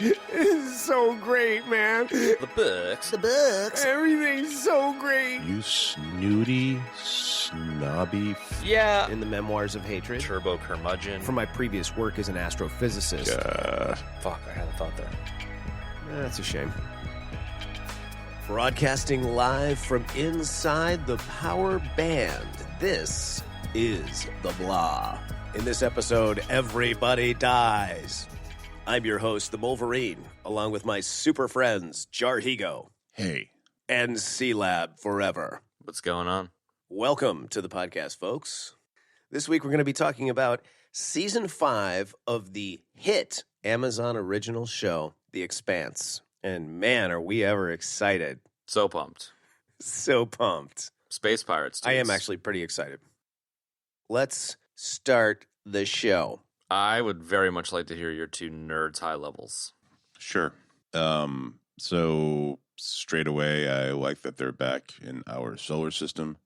It's so great, man. The books. The books. Everything's so great. You snooty, snobby. Yeah. In the Memoirs of Hatred. Turbo curmudgeon. From my previous work as an astrophysicist. Fuck, I had a thought there. That's a shame. Broadcasting live from inside the power band, this is The Blah. In this episode, everybody dies. I'm your host, the Mohlvie, along with my super friends, Jarhigo. Hey. And C-Lab Forever. What's going on? Welcome to the podcast, folks. This week we're going to be talking about Season 5 of the hit Amazon original show, The Expanse. And man, are we ever excited. So pumped. So pumped. Space pirates, dudes. I am actually pretty excited. Let's start the show. I would very much like to hear your two nerds' high levels. Sure. So straight away, I like that they're back in our solar system.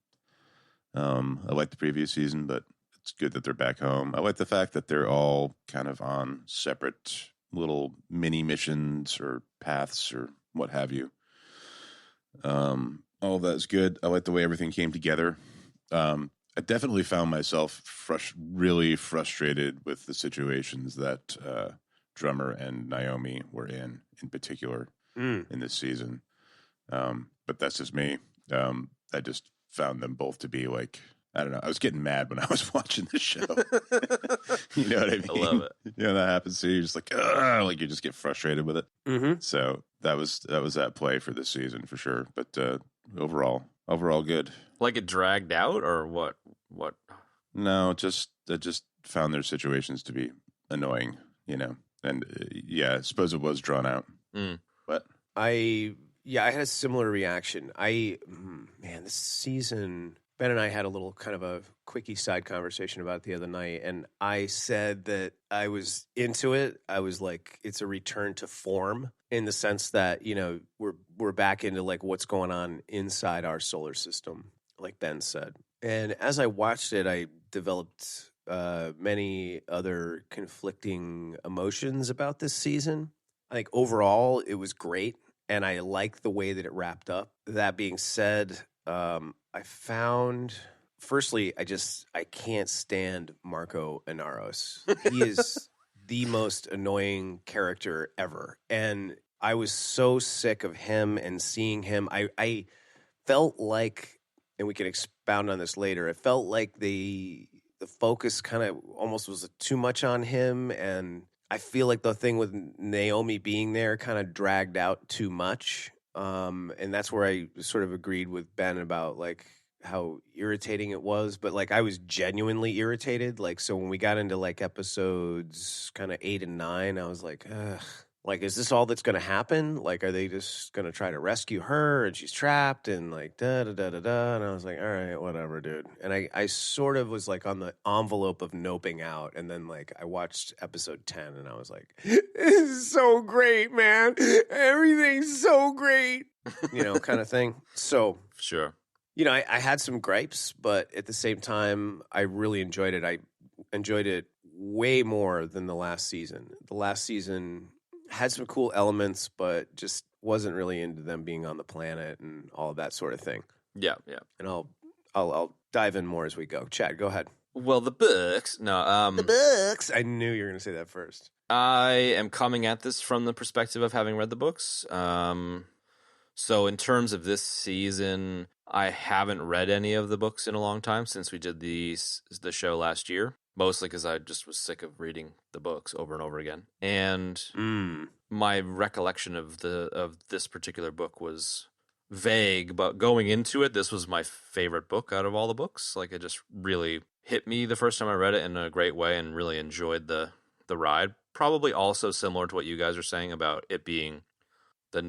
I like the previous season, but it's good that they're back home. I like the fact that they're all kind of on separate little mini missions or paths or what have you. All of that's good. I like the way everything came together. I definitely found myself really frustrated with the situations that Drummer and Naomi were in particular in this season. But that's just me. I just found them both to be like, I don't know. I was getting mad when I was watching the show. You know what I mean? I love it. You know, that happens to you. You're just like, ugh, like you just get frustrated with it. Mm-hmm. So that was at play for this season for sure. But overall good. Like it dragged out or what? What? No, I just found their situations to be annoying, you know. And yeah, I suppose it was drawn out. But I had a similar reaction. This season, Ben and I had a little kind of a quickie side conversation about it the other night, and I said that I was into it. I was like, it's a return to form in the sense that, you know, we're back into like what's going on inside our solar system, like Ben said. And as I watched it, I developed many other conflicting emotions about this season. I think overall it was great, and I like the way that it wrapped up. That being said, I found, firstly, I can't stand Marco Inaros. He is the most annoying character ever. And I was so sick of him and seeing him. I felt like, and we can expound on this later, it felt like the focus kind of almost was too much on him. And I feel like the thing with Naomi being there kind of dragged out too much. And that's where I sort of agreed with Ben about like how irritating it was, but like I was genuinely irritated. Like, so when we got into like episodes kind of 8 and 9, I was like, ugh, like, is this all that's going to happen? Like, are they just going to try to rescue her and she's trapped and like da da da da da? And I was like, all right, whatever, dude. And I sort of was like on the envelope of noping out. And then like I watched episode 10 and I was like, this is so great, man. Everything's so great, you know, kind of thing. So Sure. You know, I had some gripes, but at the same time, I really enjoyed it. I enjoyed it way more than the last season. The last season had some cool elements, but just wasn't really into them being on the planet and all of that sort of thing. Yeah. And I'll dive in more as we go. Chad, go ahead. Well, the books. No, the books. I knew you were going to say that first. I am coming at this from the perspective of having read the books. So in terms of this season, I haven't read any of the books in a long time since we did the show last year, mostly because I just was sick of reading the books over and over again. And my recollection of this particular book was vague, but going into it, this was my favorite book out of all the books. Like, it just really hit me the first time I read it in a great way and really enjoyed the ride. Probably also similar to what you guys are saying about it being the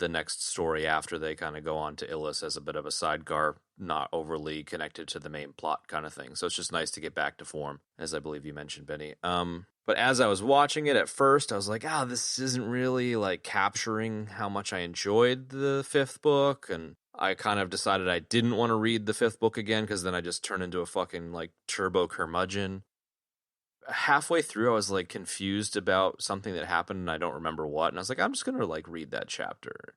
next story after they kind of go on to Illis as a bit of a sidecar, not overly connected to the main plot kind of thing. So it's just nice to get back to form, as I believe you mentioned, Benny. But as I was watching it at first, I was like, this isn't really like capturing how much I enjoyed the fifth book. And I kind of decided I didn't want to read the fifth book again because then I just turned into a fucking like turbo curmudgeon. halfway through, I was like confused about something that happened and I don't remember what. And I was like, I'm just going to like read that chapter.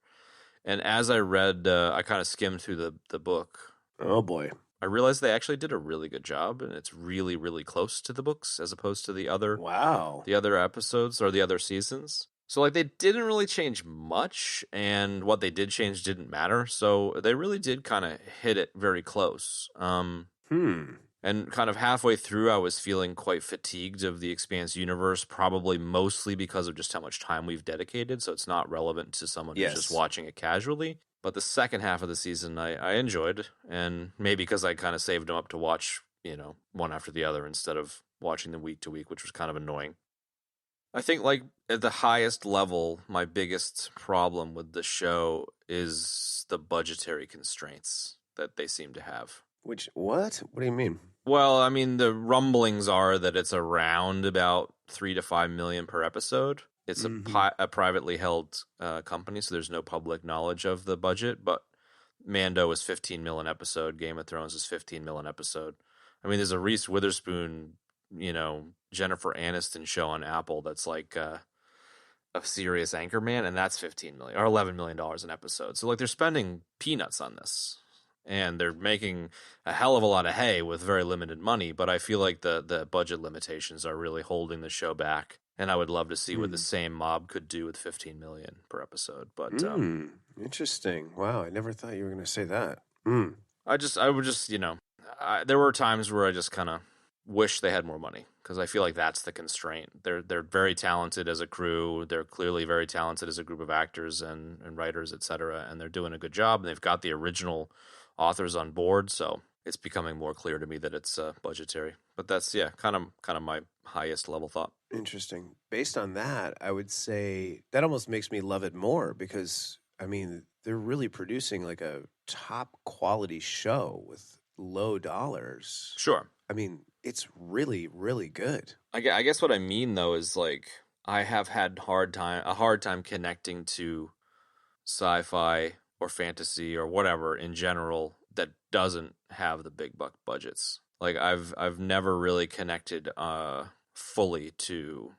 And as I read, I kind of skimmed through the book. Oh boy. I realized they actually did a really good job, and it's really, really close to the books as opposed to the other episodes or the other seasons. So like they didn't really change much, and what they did change didn't matter. So they really did kind of hit it very close. And kind of halfway through, I was feeling quite fatigued of the Expanse universe, probably mostly because of just how much time we've dedicated. So it's not relevant to someone who's just watching it casually. But the second half of the season, I enjoyed, and maybe because I kind of saved them up to watch, one after the other instead of watching them week to week, which was kind of annoying. I think, like, at the highest level, my biggest problem with the show is the budgetary constraints that they seem to have. What? What do you mean? Well, I mean, the rumblings are that it's around about $3 to $5 million per episode. It's a privately held company, so there's no public knowledge of the budget. But Mando is $15 million an episode. Game of Thrones is $15 million an episode. I mean, there's a Reese Witherspoon, Jennifer Aniston show on Apple that's like a serious Anchorman, and that's $15 million or $11 million an episode. So like they're spending peanuts on this, and they're making a hell of a lot of hay with very limited money. But I feel like the budget limitations are really holding the show back. And I would love to see what the same mob could do with $15 million per episode. But interesting. Wow, I never thought you were going to say that. I would just, there were times where I just kind of wish they had more money because I feel like that's the constraint. They're very talented as a crew. They're clearly very talented as a group of actors and writers, etc. And they're doing a good job. And they've got the original authors on board, so it's becoming more clear to me that it's budgetary. But that's kind of my highest level thought. Interesting. Based on that, I would say that almost makes me love it more because, I mean, they're really producing like a top quality show with low dollars. Sure. I mean, it's really, really good. I guess what I mean, though, is like I have had a hard time connecting to sci-fi or fantasy or whatever in general that doesn't have the big buck budgets. Like I've never really connected fully to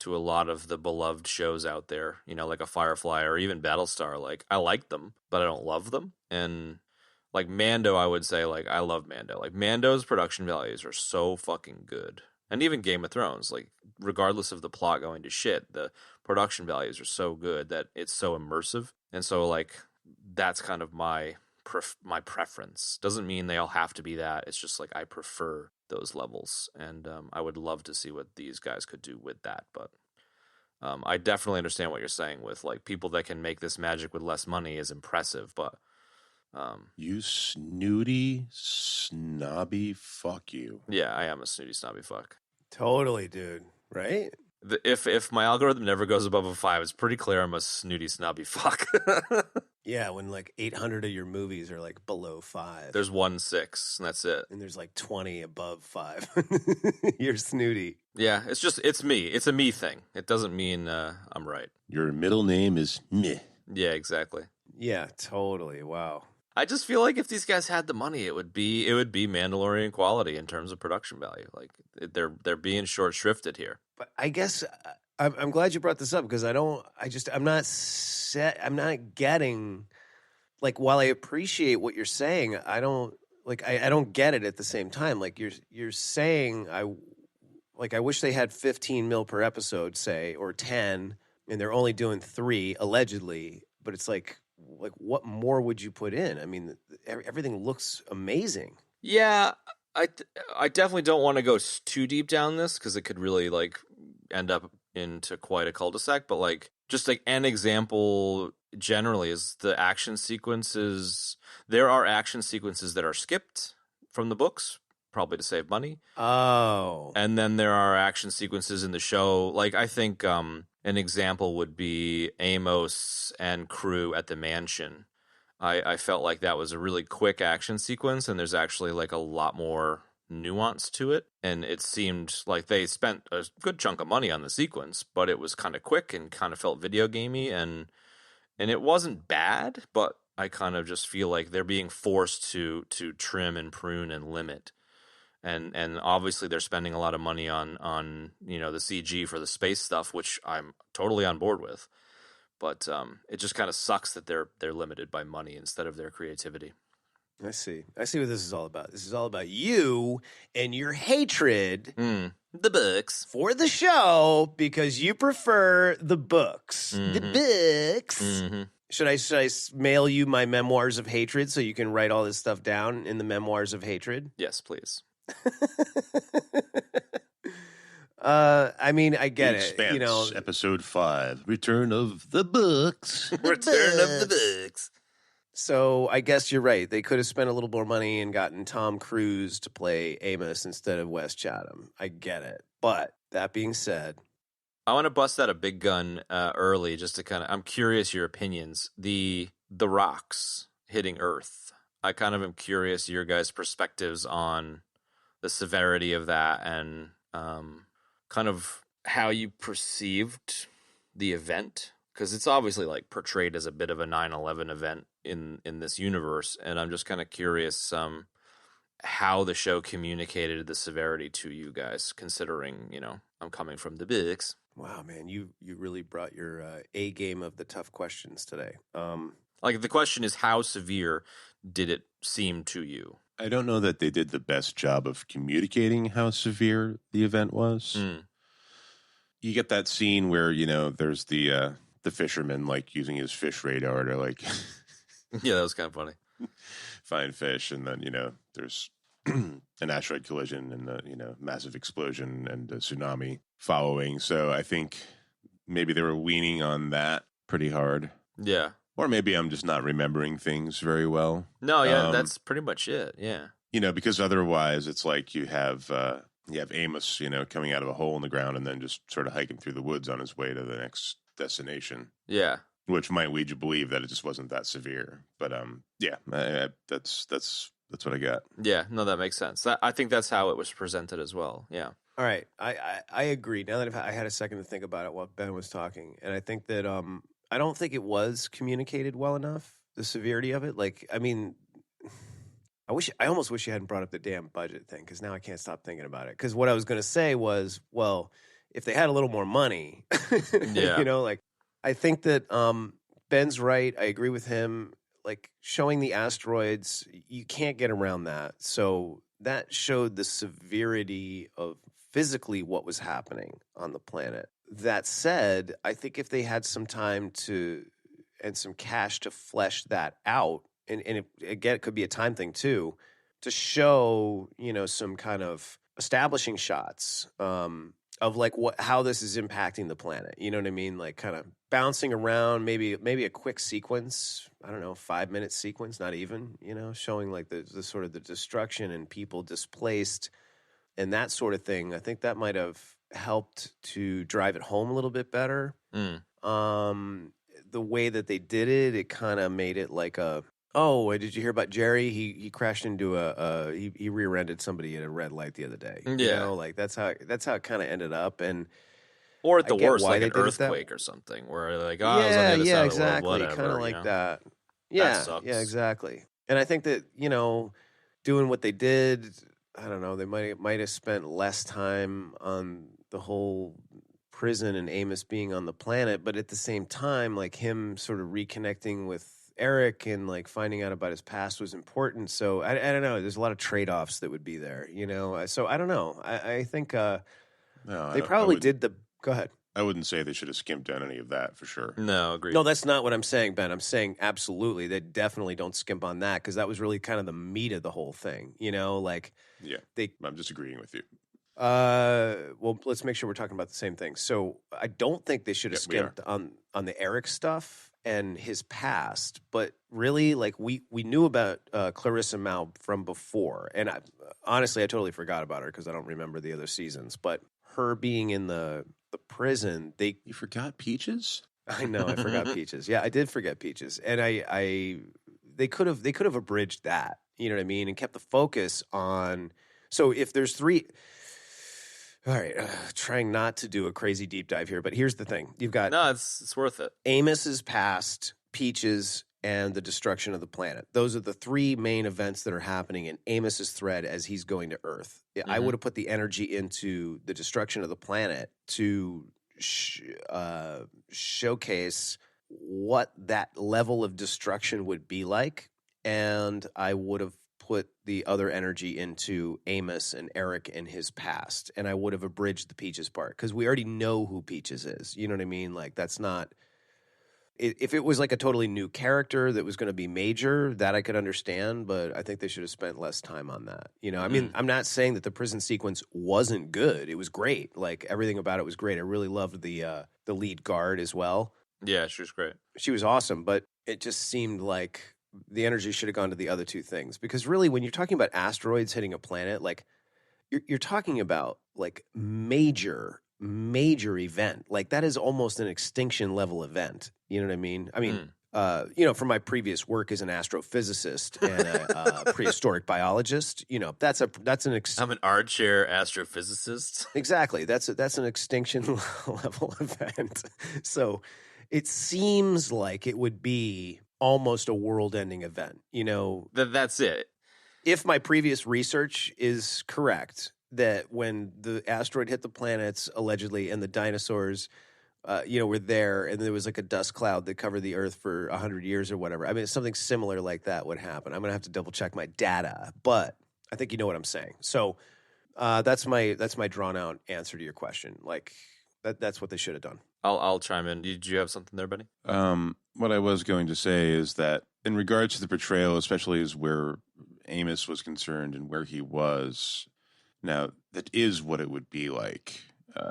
a lot of the beloved shows out there, like a Firefly or even Battlestar. Like I like them, but I don't love them. And like Mando, I would say like I love Mando. Like Mando's production values are so fucking good. And even Game of Thrones, like regardless of the plot going to shit, the production values are so good that it's so immersive. And so like that's kind of my preference. Doesn't mean they all have to be that. It's just like I prefer those levels, and I would love to see what these guys could do with that. But I definitely understand what you're saying with like people that can make this magic with less money is impressive. But you snooty snobby fuck you. Yeah, I am a snooty snobby fuck. Totally, dude. Right? If my algorithm never goes above a 5, it's pretty clear I'm a snooty snobby fuck. Yeah, when like 800 of your movies are like below 5. There's 6, and that's it. And there's like 20 above 5. You're snooty. Yeah, it's me. It's a me thing. It doesn't mean I'm right. Your middle name is meh. Yeah, exactly. Yeah, totally. Wow. I just feel like if these guys had the money, it would be Mandalorian quality in terms of production value. Like they're being short shrifted here. But I guess I'm glad you brought this up because I'm not getting, like, while I appreciate what you're saying, I don't get it at the same time. Like you're saying I wish they had 15 mil per episode, say, or 10, and they're only doing 3 allegedly, but it's like what more would you put in? I mean, everything looks amazing. Yeah, I definitely don't want to go too deep down this because it could really like end up into quite a cul-de-sac. But like just like an example generally is the action sequences. There are action sequences that are skipped from the books, probably to save money. Oh. And then there are action sequences in the show. Like I think an example would be Amos and crew at the mansion. I felt like that was a really quick action sequence, and there's actually like a lot more nuance to it. And it seemed like they spent a good chunk of money on the sequence, but it was kind of quick and kind of felt video gamey, and it wasn't bad, but I kind of just feel like they're being forced to trim and prune and limit. And obviously they're spending a lot of money on the CG for the space stuff, which I'm totally on board with. But it just kind of sucks that they're limited by money instead of their creativity. I see what this is all about. This is all about you and your hatred the books for the show because you prefer the books. The books. Should I mail you my memoirs of hatred so you can write all this stuff down in the memoirs of hatred? Yes, please. I mean, I get Expanse, it. episode 5, Return of the Books. Return of the Books. So I guess you're right. They could have spent a little more money and gotten Tom Cruise to play Amos instead of Wes Chatham. I get it. But that being said, I want to bust out a big gun early just to I'm curious your opinions. The rocks hitting Earth. I kind of am curious your guys' perspectives on the severity of that and kind of how you perceived the event. Because it's obviously like portrayed as a bit of a 9/11 event in this universe. And I'm just kind of curious how the show communicated the severity to you guys, considering, I'm coming from the books. Wow, man, you really brought your A game of the tough questions today. Like the question is, how severe did it seem to you? I don't know that they did the best job of communicating how severe the event was. You get that scene where, there's the fisherman like using his fish radar to like yeah, that was kind of funny. Find fish, and then there's an asteroid collision and a massive explosion and a tsunami following. So I think maybe they were leaning on that pretty hard. Yeah. Or maybe I'm just not remembering things very well. No, yeah, that's pretty much it. Yeah. Because otherwise it's like you have Amos, coming out of a hole in the ground and then just sort of hiking through the woods on his way to the next destination. Yeah. Which might lead you to believe that it just wasn't that severe. But that's what I got. Yeah, no, that makes sense. I think that's how it was presented as well. Yeah. All right, I agree. Now that I had a second to think about it while Ben was talking, and I think that I don't think it was communicated well enough, the severity of it. Like, I mean, I almost wish you hadn't brought up the damn budget thing because now I can't stop thinking about it. Because what I was going to say was, well, if they had a little more money, yeah. I think that Ben's right. I agree with him. Like showing the asteroids, you can't get around that. So that showed the severity of physically what was happening on the planet. That said, I think if they had some time and some cash to flesh that out, and it could be a time thing too, to show, some kind of establishing shots of like how this is impacting the planet. You know what I mean? Like kind of bouncing around, maybe a quick sequence, I don't know, 5-minute sequence, not even, showing like the sort of the destruction and people displaced and that sort of thing. I think that might have helped to drive it home a little bit better. The way that they did it kind of made it like did you hear about Jerry? He crashed into he rear-ended somebody at a red light the other day. Yeah. That's how it kind of ended up. And or at the worst, like an earthquake or something, where like, I was on the other side exactly, of the world, whatever. Kind of like that. Yeah, that sucks. Yeah, exactly. And I think that doing what they did, I don't know, they might have spent less time on the whole prison and Amos being on the planet, but at the same time, like him sort of reconnecting with Eric and like finding out about his past was important. So I don't know. There's a lot of trade-offs that would be there, So I don't know. I think they probably did the. Go ahead. I wouldn't say they should have skimped on any of that for sure. No, agreed. No, that's not what I'm saying, Ben. I'm saying absolutely. They definitely don't skimp on that because that was really kind of the meat of the whole thing. I'm disagreeing with you. Well, let's make sure we're talking about the same thing. So I don't think they should have skimped on the Eric stuff and his past, but really, like we knew about Clarissa Mao from before, and honestly, I totally forgot about her because I don't remember the other seasons. But her being in the prison, you forgot Peaches? I know, I forgot Peaches. Yeah, I did forget Peaches, and they could have abridged that. You know what I mean, and kept the focus on. So if there's three. All right, trying not to do a crazy deep dive here, but here's the thing. You've got... No, it's worth it. Amos's past, Peaches, and the destruction of the planet. Those are the three main events that are happening in Amos's thread as he's going to Earth. I would have put the energy into the destruction of the planet to showcase what that level of destruction would be like, and I would have put the other energy into Amos and Eric and his past, and I would have abridged the Peaches part because we already know who Peaches is. You know what I mean? Like, that's not... If it was like a totally new character that was going to be major, that I could understand, but I think they should have spent less time on that. You know, I mean, I'm not saying that the prison sequence wasn't good. It was great. Like, everything about it was great. I really loved the lead guard as well. Yeah, she was great. She was awesome, but it just seemed like the energy should have gone to the other two things. Because really, when you're talking about asteroids hitting a planet, like, you're talking about like major event. Like, that is almost an extinction level event. You know what I mean? I mean, you know, from my previous work as an astrophysicist and a prehistoric biologist, you know, I'm an armchair astrophysicist. Exactly. That's an extinction level event. So it seems like it would be almost a world-ending event. You know, That's it. If my previous research is correct, that when the asteroid hit the planets, allegedly, and the dinosaurs, you know, were there, and there was like a dust cloud that covered the Earth for 100 years or whatever. I mean, something similar like that would happen. I'm going to have to double-check my data, but I think you know what I'm saying. So that's my drawn-out answer to your question. Like, that's what they should have done. I'll chime in. Did you have something there, buddy? What I was going to say is that in regards to the portrayal, especially as where Amos was concerned and where he was, now that is what it would be like,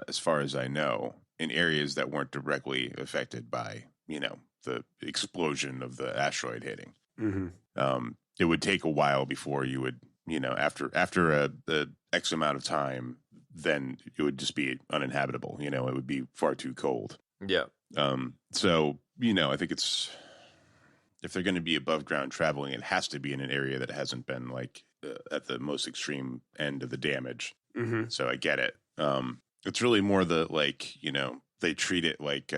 as far as I know, in areas that weren't directly affected by, you know, the explosion of the asteroid hitting. Mm-hmm. It would take a while before you would, you know, after a X amount of time, then it would just be uninhabitable. You know, it would be far too cold. Yeah. So, you know, I think it's, if they're going to be above ground traveling, it has to be in an area that hasn't been like at the most extreme end of the damage. Mm-hmm. So I get it. It's really more the, like, you know, they treat it like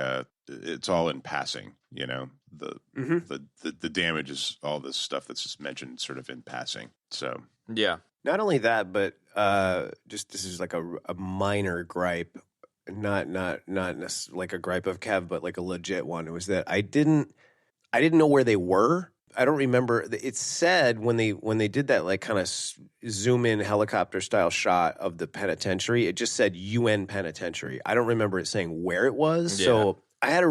it's all in passing, you know, the damage is all this stuff that's just mentioned sort of in passing. So, yeah. Not only that, but just this is like a minor gripe, not like a gripe of Kev, but like a legit one. It was that I didn't know where they were. I don't remember. It said when they did that like kind of zoom in helicopter style shot of the penitentiary, it just said UN penitentiary. I don't remember it saying where it was. Yeah. So I had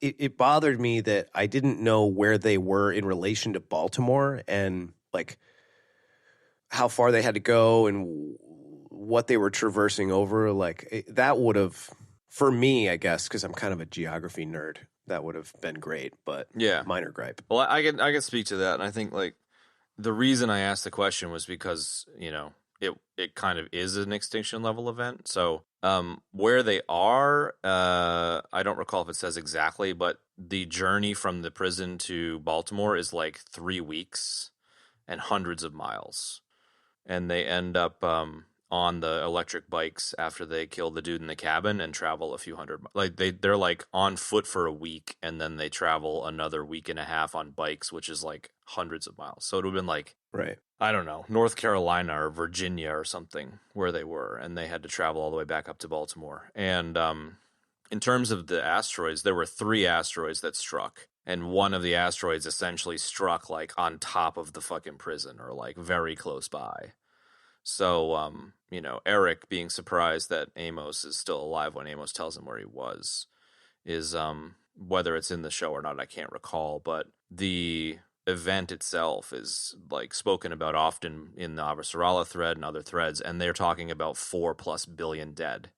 it bothered me that I didn't know where they were in relation to Baltimore and like how far they had to go and what they were traversing over. Like that would have, for me, I guess, because I'm kind of a geography nerd, that would have been great, but yeah, minor gripe. Well, I can speak to that, and I think like the reason I asked the question was because, you know, it kind of is an extinction level event. So where they are, I don't recall if it says exactly, but the journey from the prison to Baltimore is like 3 weeks and hundreds of miles, and they end up on the electric bikes after they kill the dude in the cabin and travel a few hundred. Like they're like on foot for a week, and then they travel another week and a half on bikes, which is like hundreds of miles. So it would have been like, right, I don't know, North Carolina or Virginia or something where they were, and they had to travel all the way back up to Baltimore. And in terms of the asteroids, there were 3 asteroids that struck, and one of the asteroids essentially struck like on top of the fucking prison or like very close by. So, you know, Eric being surprised that Amos is still alive when Amos tells him where he was is, whether it's in the show or not, I can't recall, but the event itself is like spoken about often in the Avasarala thread and other threads, and they're talking about 4+ billion dead.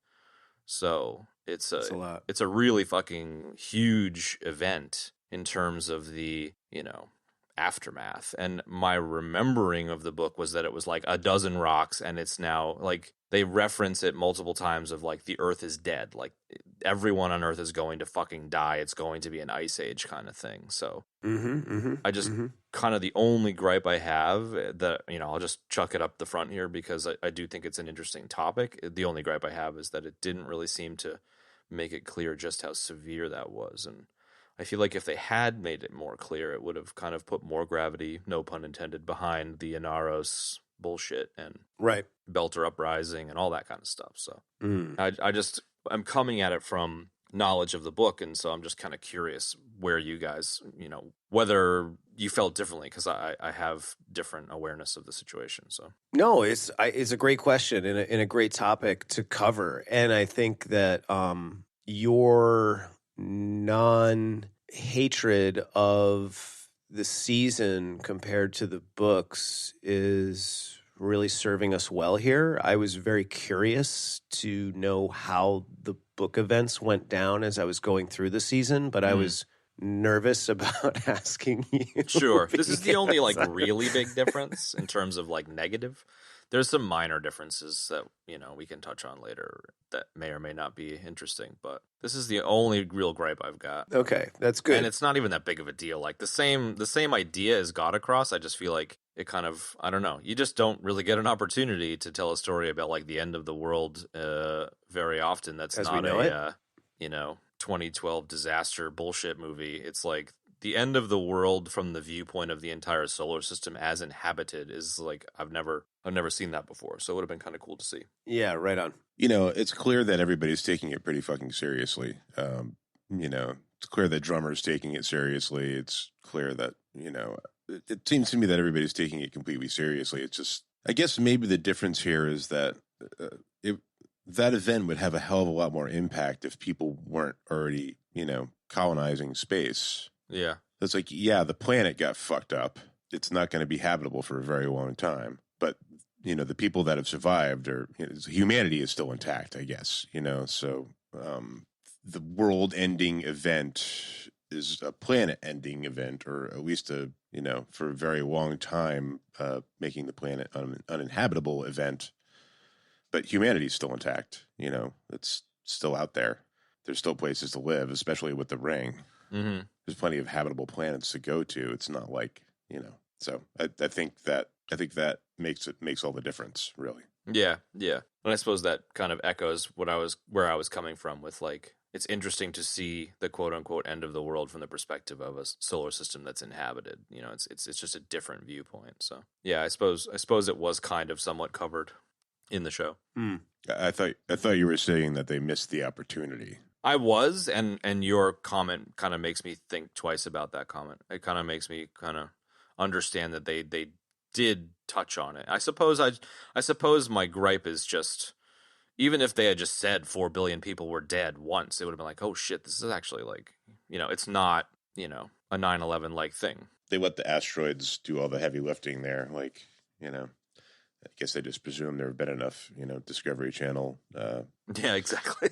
So it's a lot. It's a really fucking huge event in terms of the, you know, aftermath. And my remembering of the book was that it was like a dozen rocks, and it's now like they reference it multiple times of like the Earth is dead, like everyone on Earth is going to fucking die, it's going to be an ice age kind of thing. So I just kind of the only gripe I have that, you know, I'll just chuck it up the front here because I do think it's an interesting topic. The only gripe I have is that it didn't really seem to make it clear just how severe that was. And I feel like if they had made it more clear, it would have kind of put more gravity, no pun intended, behind the Inaros bullshit and Right. Belter Uprising and all that kind of stuff. So Mm. I'm coming at it from knowledge of the book, and so I'm just kind of curious where you guys, whether you felt differently, because I have different awareness of the situation. So No, it's a great question and a great topic to cover, and I think that your non-hatred of the season compared to the books is really serving us well here. I was very curious to know how the book events went down as I was going through the season, but I was nervous about asking you. Sure. This is the only like really big difference in terms of like negative. There's some minor differences that, we can touch on later that may or may not be interesting, but this is the only real gripe I've got. Okay, that's good. And it's not even that big of a deal. Like the same idea as got across. I just feel like it kind of, I don't know. You just don't really get an opportunity to tell a story about like the end of the world very often. That's As not we know a 2012 disaster bullshit movie. It's like the end of the world from the viewpoint of the entire solar system as inhabited is like I've never seen that before. So it would have been kind of cool to see. Yeah, right on. It's clear that everybody's taking it pretty fucking seriously. It's clear that Drummer's taking it seriously. It's clear that, it seems to me that everybody's taking it completely seriously. It's just, I guess maybe the difference here is that that event would have a hell of a lot more impact if people weren't already, colonizing space. Yeah. It's like, yeah, the planet got fucked up. It's not going to be habitable for a very long time. But, the people that have survived humanity is still intact, I guess, So the world-ending event is a planet-ending event, or at least for a very long time, making the planet uninhabitable event. But humanity is still intact. It's still out there. There's still places to live, especially with the ring. Mm-hmm. There's plenty of habitable planets to go to. It's not like, So I think that makes all the difference, really. Yeah, yeah. And I suppose that kind of echoes where I was coming from with like it's interesting to see the quote unquote end of the world from the perspective of a solar system that's inhabited. It's just a different viewpoint. So yeah, I suppose it was kind of somewhat covered in the show. I thought you were saying that they missed the opportunity. I was, and your comment kind of makes me think twice about that comment. It kind of makes me kind of understand that they did touch on it. I suppose my gripe is just, even if they had just said 4 billion people were dead once, it would have been like, oh shit, this is actually like, it's not, a 9/11 like thing. They let the asteroids do all the heavy lifting there. Like, I guess they just presume there have been enough, Discovery Channel. Yeah, exactly.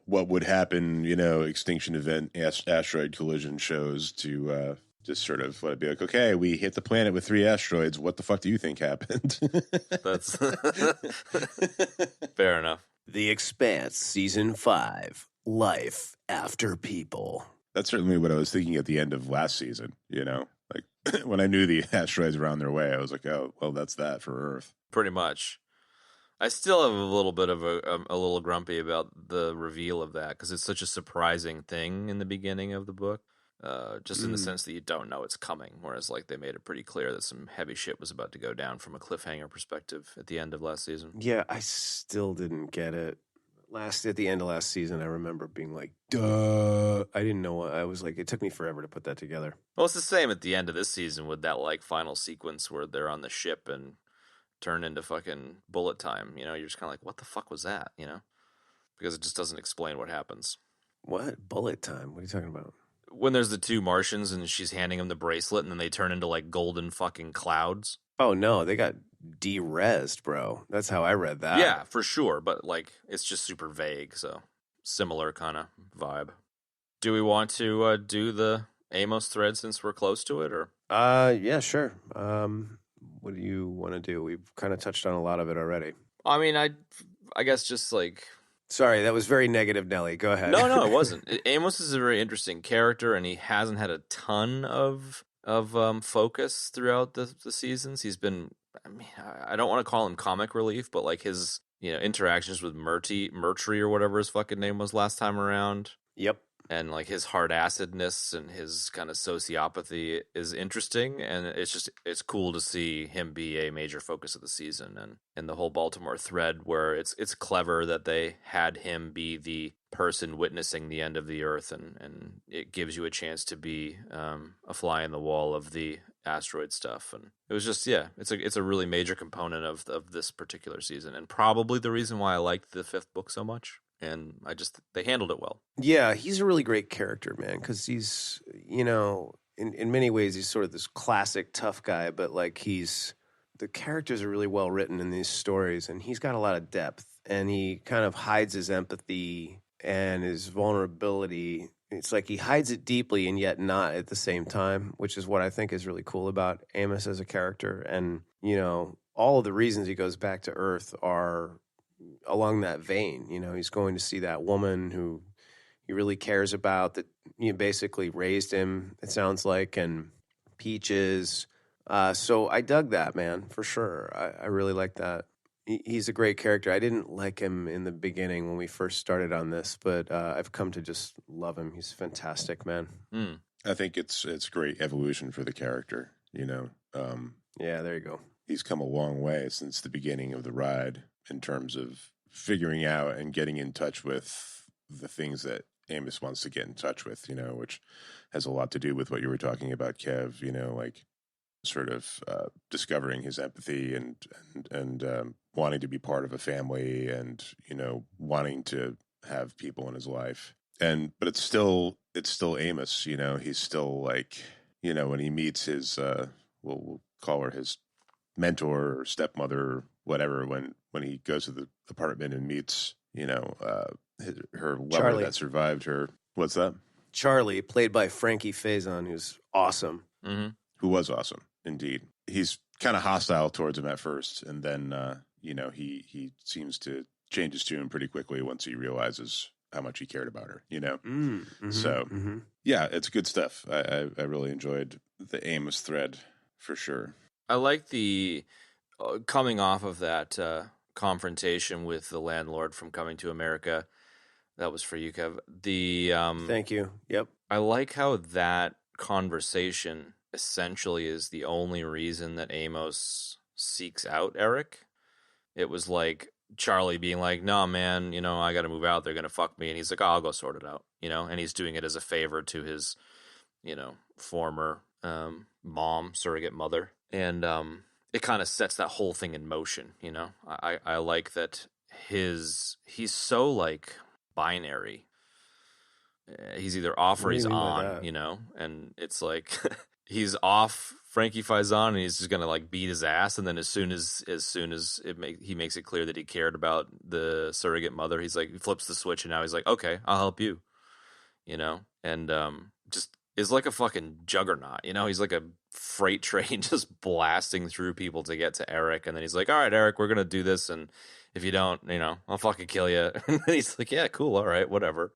what would happen, extinction event, asteroid collision shows to just sort of let it be like, okay, we hit the planet with 3 asteroids. What the fuck do you think happened? That's fair enough. The Expanse, Season 5, Life After People. That's certainly what I was thinking at the end of last season, Like, when I knew the asteroids were on their way, I was like, oh, well, that's that for Earth. Pretty much. I still have a little bit of a little grumpy about the reveal of that because it's such a surprising thing in the beginning of the book. Just in the sense that you don't know it's coming, whereas like they made it pretty clear that some heavy shit was about to go down from a cliffhanger perspective at the end of last season. Yeah, I still didn't get it. At the end of last season, I remember being like, duh. I didn't know what I was like. It took me forever to put that together. Well, it's the same at the end of this season with that like final sequence where they're on the ship and turn into fucking bullet time. You're just kind of like, what the fuck was that? Because it just doesn't explain what happens. What? Bullet time? What are you talking about? When there's the 2 Martians and she's handing them the bracelet and then they turn into like golden fucking clouds. Oh no, they got de-resed, bro. That's how I read that. Yeah, for sure. But like, it's just super vague. So similar kind of vibe. Do we want to do the Amos thread since we're close to it, or? Yeah, sure. What do you want to do? We've kind of touched on a lot of it already. I mean, I guess just like. Sorry, that was very negative, Nelly. Go ahead. No, it wasn't. Amos is a very interesting character, and he hasn't had a ton of focus throughout the seasons. He's been, I mean, I don't want to call him comic relief, but like his interactions with Murtry or whatever his fucking name was last time around. Yep. and like his hard acidness and his kind of sociopathy is interesting, and it's cool to see him be a major focus of the season, and the whole Baltimore thread where it's clever that they had him be the person witnessing the end of the earth, and it gives you a chance to be a fly in the wall of the asteroid stuff. And it was just, it's a really major component of this particular season, and probably the reason why I liked the 5th book so much. And they handled it well. Yeah, he's a really great character, man, because he's, in many ways, he's sort of this classic tough guy, but like the characters are really well written in these stories, and he's got a lot of depth, and he kind of hides his empathy and his vulnerability. It's like he hides it deeply and yet not at the same time, which is what I think is really cool about Amos as a character. And, all of the reasons he goes back to Earth are along that vein. He's going to see that woman who he really cares about, that basically raised him, it sounds like, and Peaches. So I dug that, man, for sure. I really like that. He's a great character. I didn't like him in the beginning when we first started on this, but I've come to just love him. He's fantastic, man. I think it's great evolution for the character, Yeah, there you go. He's come a long way since the beginning of the ride in terms of figuring out and getting in touch with the things that Amos wants to get in touch with, which has a lot to do with what you were talking about, Kev, like sort of discovering his empathy and wanting to be part of a family and, wanting to have people in his life. But it's still Amos, he's still like, when he meets his, we'll call her his mentor or stepmother or whatever, when he goes to the apartment and meets, her lover Charlie. that survived her. What's that? Charlie, played by Frankie Faison, who's awesome. Mm-hmm. Who was awesome, indeed. He's kind of hostile towards him at first, and then, he seems to change his tune pretty quickly once he realizes how much he cared about her, Mm-hmm, So, mm-hmm. yeah, it's good stuff. I really enjoyed the Amos thread for sure. I like the coming off of that confrontation with the landlord from Coming to America. That was for you, Kev. Thank you. Yep. I like how that conversation essentially is the only reason that Amos seeks out Eric. It was like Charlie being like, "No, man, I got to move out. They're gonna fuck me," and he's like, "Oh, I'll go sort it out," and he's doing it as a favor to his, former mom, surrogate mother. And it kind of sets that whole thing in motion, I like that he's so like binary. He's either off or he's on, and it's like he's off Frankie Faison and he's just gonna like beat his ass, and then as soon as he makes it clear that he cared about the surrogate mother, he's like, he flips the switch and now he's like, okay, I'll help you, and just is like a fucking juggernaut, he's like a freight train just blasting through people to get to Eric, and then he's like, all right, Eric, we're gonna do this, and if you don't, I'll fucking kill you. And he's like, yeah, cool, all right, whatever.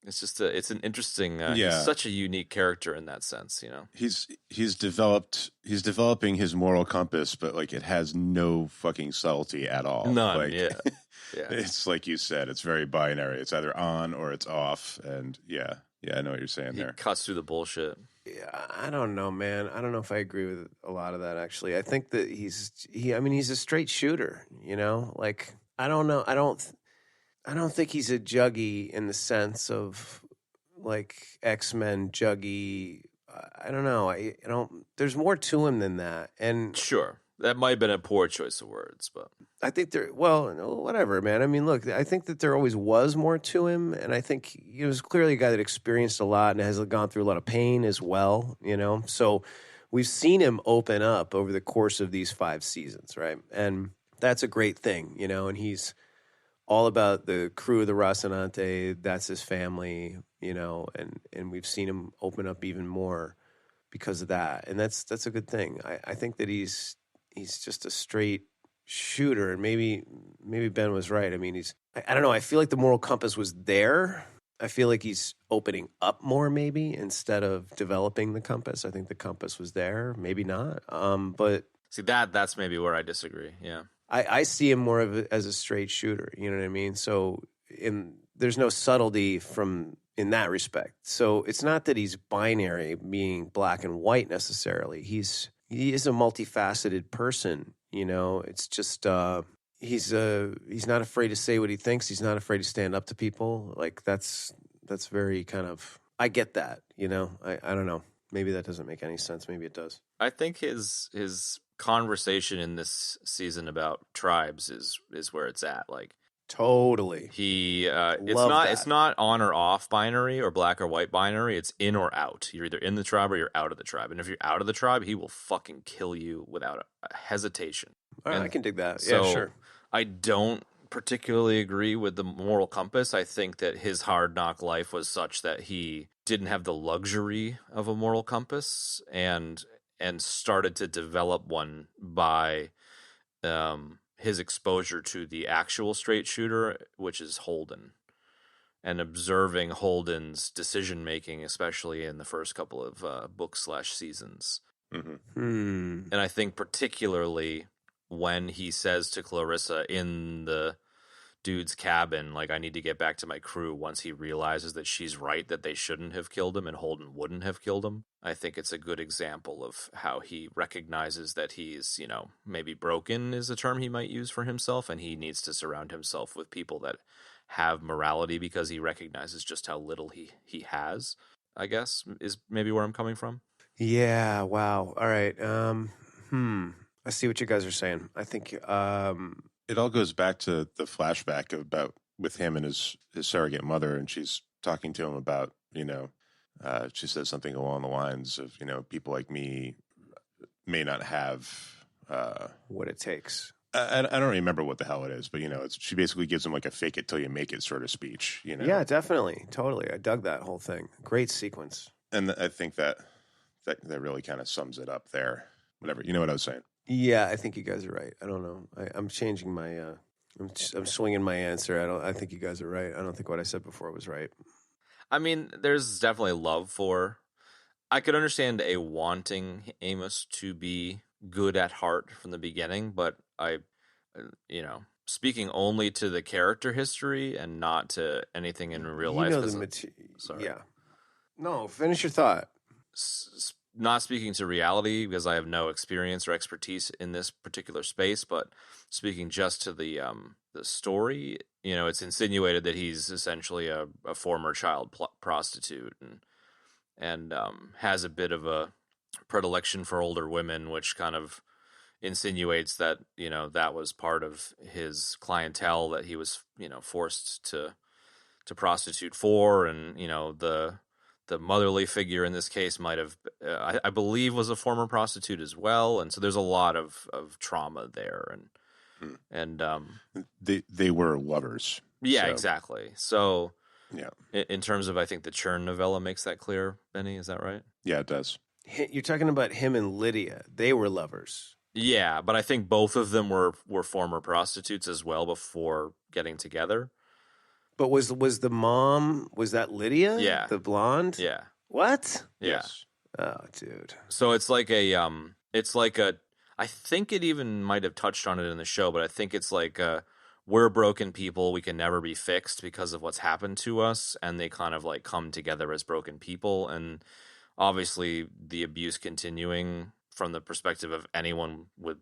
It's just it's an interesting he's such a unique character in that sense. He's developing his moral compass, but like it has no fucking subtlety at all. None. Like, yeah. It's like you said, it's very binary. It's either on or it's off, and yeah, I know what you're saying there. He cuts through the bullshit. Yeah, I don't know, man. I don't know if I agree with a lot of that, actually. I think that he's a straight shooter, Like, I don't know. I don't think he's a juggy in the sense of, like, X-Men juggy. I don't know. There's more to him than that. And sure, that might have been a poor choice of words, but I think whatever, man. I mean, look, I think that there always was more to him, and I think he was clearly a guy that experienced a lot and has gone through a lot of pain as well, So we've seen him open up over the course of these 5 seasons, right? And that's a great thing, and he's all about the crew of the Rocinante. That's his family, and we've seen him open up even more because of that, and that's a good thing. I think that he's just a straight shooter, and maybe Ben was right. I mean, I don't know. I feel like the moral compass was there. I feel like he's opening up more, maybe, instead of developing the compass. I think the compass was there, maybe not. But see, that's maybe where I disagree. Yeah, I see him more as a straight shooter. You know what I mean? So there's no subtlety in in that respect. So it's not that he's binary, being black and white necessarily. He is a multifaceted person. It's just he's not afraid to say what he thinks. He's not afraid to stand up to people. Like that's very kind of, I get that. I don't know. Maybe that doesn't make any sense. Maybe it does. I think his conversation in this season about tribes is where it's at. Like, totally. It's not on or off binary or black or white binary. It's in or out. You're either in the tribe or you're out of the tribe. And if you're out of the tribe, he will fucking kill you without a hesitation. All right, I can dig that. So yeah, sure. I don't particularly agree with the moral compass. I think that his hard knock life was such that he didn't have the luxury of a moral compass and started to develop one by his exposure to the actual straight shooter, which is Holden, and observing Holden's decision making, especially in the first couple of books/seasons. Mm-hmm. And I think particularly when he says to Clarissa in the dude's cabin, like, I need to get back to my crew, once he realizes that she's right, that they shouldn't have killed him and Holden wouldn't have killed him. I think it's a good example of how he recognizes that he's, maybe broken is a term he might use for himself, and he needs to surround himself with people that have morality because he recognizes just how little he has, I guess, is maybe where I'm coming from. Yeah, wow. All right. I see what you guys are saying. I think it all goes back to the flashback about with him and his surrogate mother, and she's talking to him about, she says something along the lines of, people like me may not have what it takes. I don't remember what the hell it is, but she basically gives him like a fake it till you make it sort of speech. Yeah, definitely, totally. I dug that whole thing. Great sequence. And I think that really kind of sums it up there. Whatever, you know what I was saying. Yeah, I think you guys are right. I don't know. I'm changing my. I'm swinging my answer. I think you guys are right. I don't think what I said before was right. I mean, there's definitely love for. I could understand a wanting Amos to be good at heart from the beginning, but speaking only to the character history and not to anything in real life. Sorry. Yeah. No, finish your thought. Not speaking to reality because I have no experience or expertise in this particular space, but speaking just to the story, it's insinuated that he's essentially a former child prostitute and has a bit of a predilection for older women, which kind of insinuates that, that was part of his clientele that he was, forced to prostitute for. And, the motherly figure in this case might have, I believe, was a former prostitute as well. And so there's a lot of trauma there. And they were lovers. Yeah, so. Exactly. So yeah, in terms of, I think the Churn novella makes that clear, Benny, is that right? Yeah, it does. You're talking about him and Lydia. They were lovers. Yeah, but I think both of them were former prostitutes as well before getting together. But was the mom, was that Lydia? Yeah. The blonde? Yeah. What? Yeah. Yes. Oh, dude. So it's like I think it even might have touched on it in the show, but I think it's like we're broken people, we can never be fixed because of what's happened to us, and they kind of like come together as broken people. And obviously the abuse continuing from the perspective of anyone with,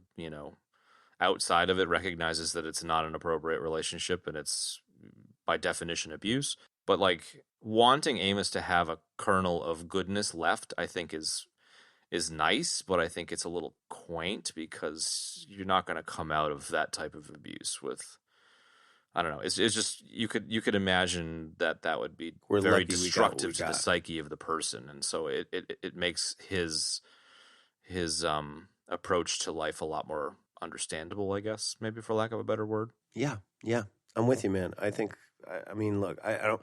outside of it recognizes that it's not an appropriate relationship and it's by definition abuse. But like wanting Amos to have a kernel of goodness left, I think is nice, but I think it's a little quaint because you're not going to come out of that type of abuse with, I don't know. It's just you could imagine that would be very destructive to the psyche of the person, and so it makes his approach to life a lot more understandable, I guess, maybe for lack of a better word. Yeah, I'm with you, man. I think. I mean, look, I don't.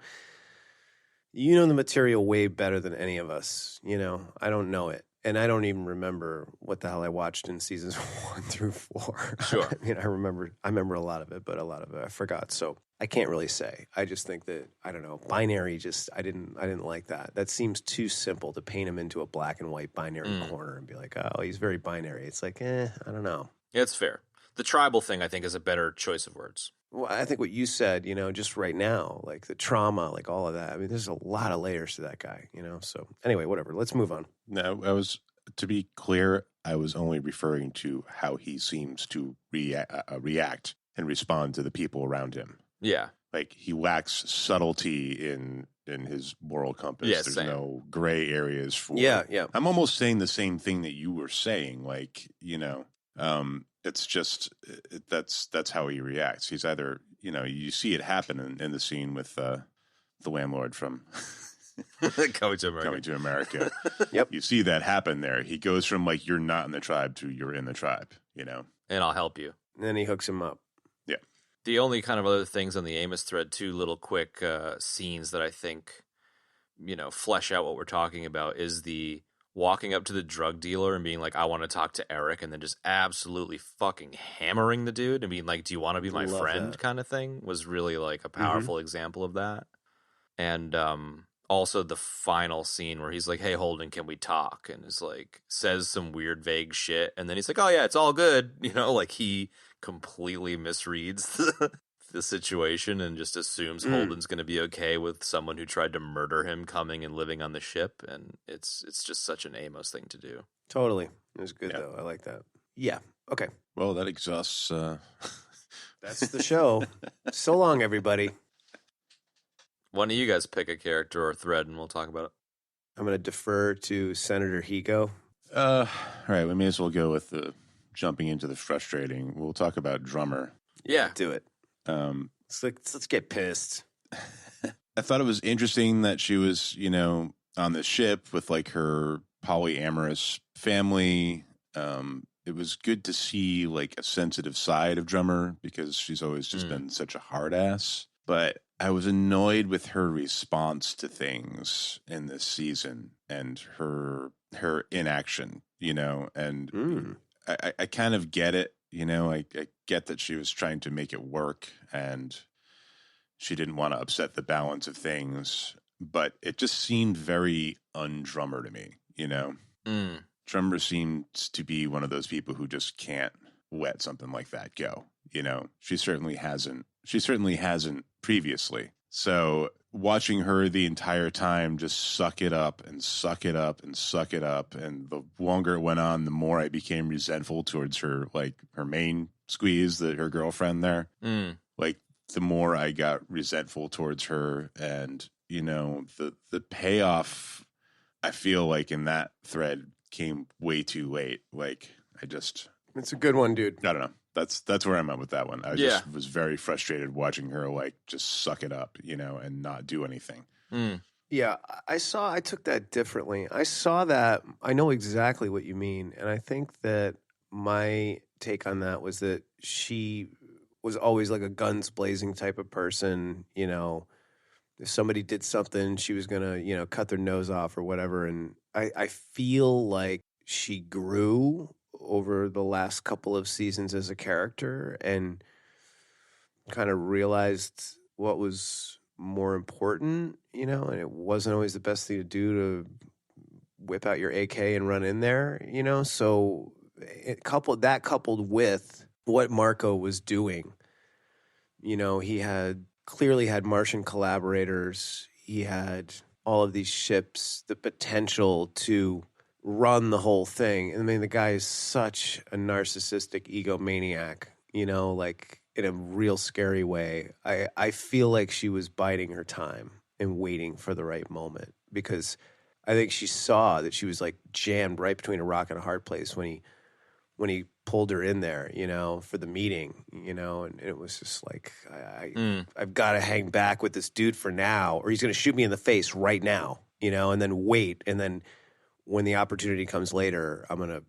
You know the material way better than any of us. I don't know it. And I don't even remember what the hell I watched in seasons 1 through 4. Sure. I mean, I remember a lot of it, but a lot of it I forgot. So I can't really say. I just think that, I don't know, binary I didn't like that. That seems too simple to paint him into a black and white binary corner and be like, oh, he's very binary. It's like, I don't know. Yeah, it's fair. The tribal thing, I think, is a better choice of words. Well, I think what you said, just right now, like the trauma, like all of that. I mean, there's a lot of layers to that guy, So anyway, whatever. Let's move on. No, to be clear, I was only referring to how he seems to react and respond to the people around him. Yeah. Like he lacks subtlety in his moral compass. Yeah, There's same. no gray areas for. Yeah. I'm almost saying the same thing that you were saying. Like, it's just that's how he reacts. He's either, you see it happen in the scene with the landlord from Coming to America. Yep. You see that happen there. He goes from like you're not in the tribe to you're in the tribe. And I'll help you. And then he hooks him up. Yeah. The only kind of other things on the Amos thread, two little quick scenes that I think, flesh out what we're talking about is the walking up to the drug dealer and being like, I want to talk to Eric, and then just absolutely fucking hammering the dude and being like, do you want to be my Love friend that. kind of thing was really like a powerful example of that. And also the final scene where he's like, hey, Holden, can we talk? And is like, says some weird, vague shit. And then he's like, oh, yeah, it's all good. Like he completely misreads the situation and just assumes Holden's going to be okay with someone who tried to murder him coming and living on the ship. And it's just such an Amos thing to do. Totally. It was good, though. I like that. Yeah. Okay. Well, that exhausts. That's the show. So long, everybody. Why don't you guys pick a character or thread and we'll talk about it? I'm going to defer to Senator Higo. All right, we may as well go with the jumping into the frustrating. We'll talk about Drummer. Yeah. Do it. Let's get pissed. I thought it was interesting that she was, on the ship with like her polyamorous family. It was good to see like a sensitive side of Drummer because she's always just been such a hard ass. But I was annoyed with her response to things in this season and her inaction, and I kind of get it, I get that she was trying to make it work and she didn't want to upset the balance of things, but it just seemed very undrummer to me, Drummer seems to be one of those people who just can't let something like that go. She certainly hasn't previously. So watching her the entire time just suck it up and suck it up and suck it up. And the longer it went on, the more I became resentful towards her, like her main squeeze, her girlfriend there. Like the more I got resentful towards her. And, the payoff, I feel like in that thread came way too late. Like It's a good one, dude. I don't know. That's where I'm at with that one. I just was very frustrated watching her like just suck it up, and not do anything. Yeah, I took that differently. I saw that. I know exactly what you mean. And I think that my take on that was that she was always like a guns blazing type of person. If somebody did something, she was going to, cut their nose off or whatever. And I feel like she grew over the last couple of seasons as a character and kind of realized what was more important, and it wasn't always the best thing to do to whip out your AK and run in there, so coupled with what Marco was doing, he had clearly had Martian collaborators. He had all of these ships, the potential to run the whole thing. I mean, the guy is such a narcissistic egomaniac, like in a real scary way. I feel like she was biding her time and waiting for the right moment because I think she saw that she was like jammed right between a rock and a hard place when he pulled her in there, for the meeting, and it was just like, I've got to hang back with this dude for now, or he's going to shoot me in the face right now, and then wait. And then when the opportunity comes later, I'm going to,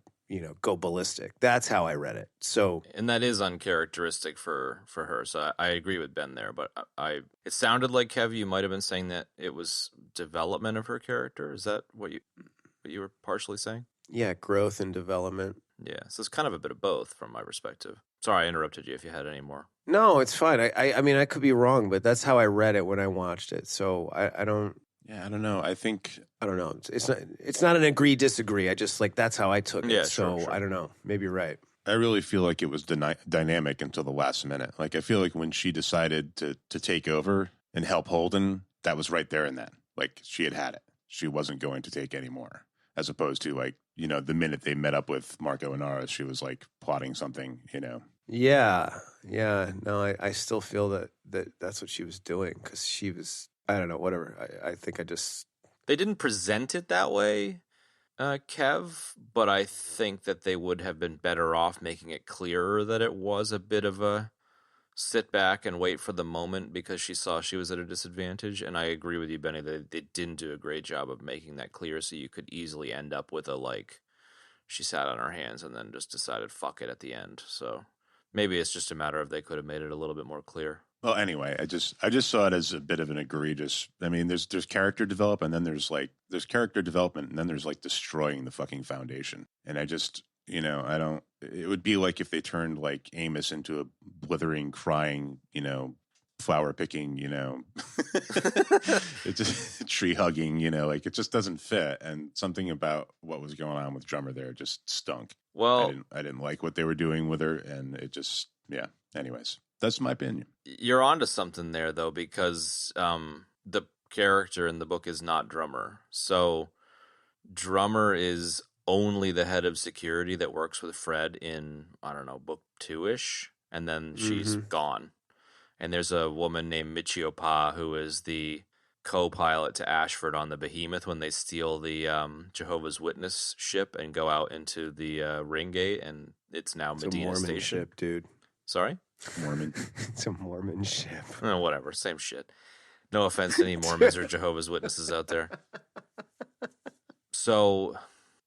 go ballistic. That's how I read it. So, and that is uncharacteristic for her. So I agree with Ben there, but it sounded like, Kev, you might have been saying that it was development of her character. Is that what you were partially saying? Yeah, growth and development. Yeah, so it's kind of a bit of both from my perspective. Sorry, I interrupted you if you had any more. No, it's fine. I mean, I could be wrong, but that's how I read it when I watched it. So I don't. Yeah, I don't know. I don't know. It's not an agree disagree. I just that's how I took it. Yeah, so sure. I don't know. Maybe you're right. I really feel like it was dynamic until the last minute. Like, I feel like when she decided to take over and help Holden, that was right there and then. Like, she had it. She wasn't going to take any more. As opposed to, like, you know, the minute they met up with Marco and Aras, she was, like, plotting something, you know. Yeah. No, I still feel that's what she was doing because she was, I don't know, whatever. I think I just... They didn't present it that way, Kev, but I think that they would have been better off making it clearer that it was a bit of a sit back and wait for the moment because she saw she was at a disadvantage. And I agree with you, Benny, that they didn't do a great job of making that clear, so you could easily end up with a, like, she sat on her hands and then just decided fuck it at the end. So maybe it's just a matter of they could have made it a little bit more clear. Well, anyway, I just saw it as a bit of an egregious. I mean, there's character development, and then there's character development, and then there's like destroying the fucking foundation. And I just, you know, I don't. It would be like if they turned like Amos into a blithering, crying, you know, flower picking, you know, it just tree hugging, you know, like it just doesn't fit. And something about what was going on with Drummer there just stunk. Well, I didn't like what they were doing with her, and it just, yeah. Anyways. That's my opinion. You're onto something there, though, because the character in the book is not Drummer. So Drummer is only the head of security that works with Fred in, I don't know, book 2-ish, and then she's gone. And there's a woman named Michio Pa who is the co-pilot to Ashford on the Behemoth when they steal the Jehovah's Witness ship and go out into the Ring Gate, and it's now Medina a Mormon Station. Ship, dude. Sorry? Mormon. It's a Mormon ship. Whatever, same shit. No offense to any Mormons or Jehovah's Witnesses out there. So,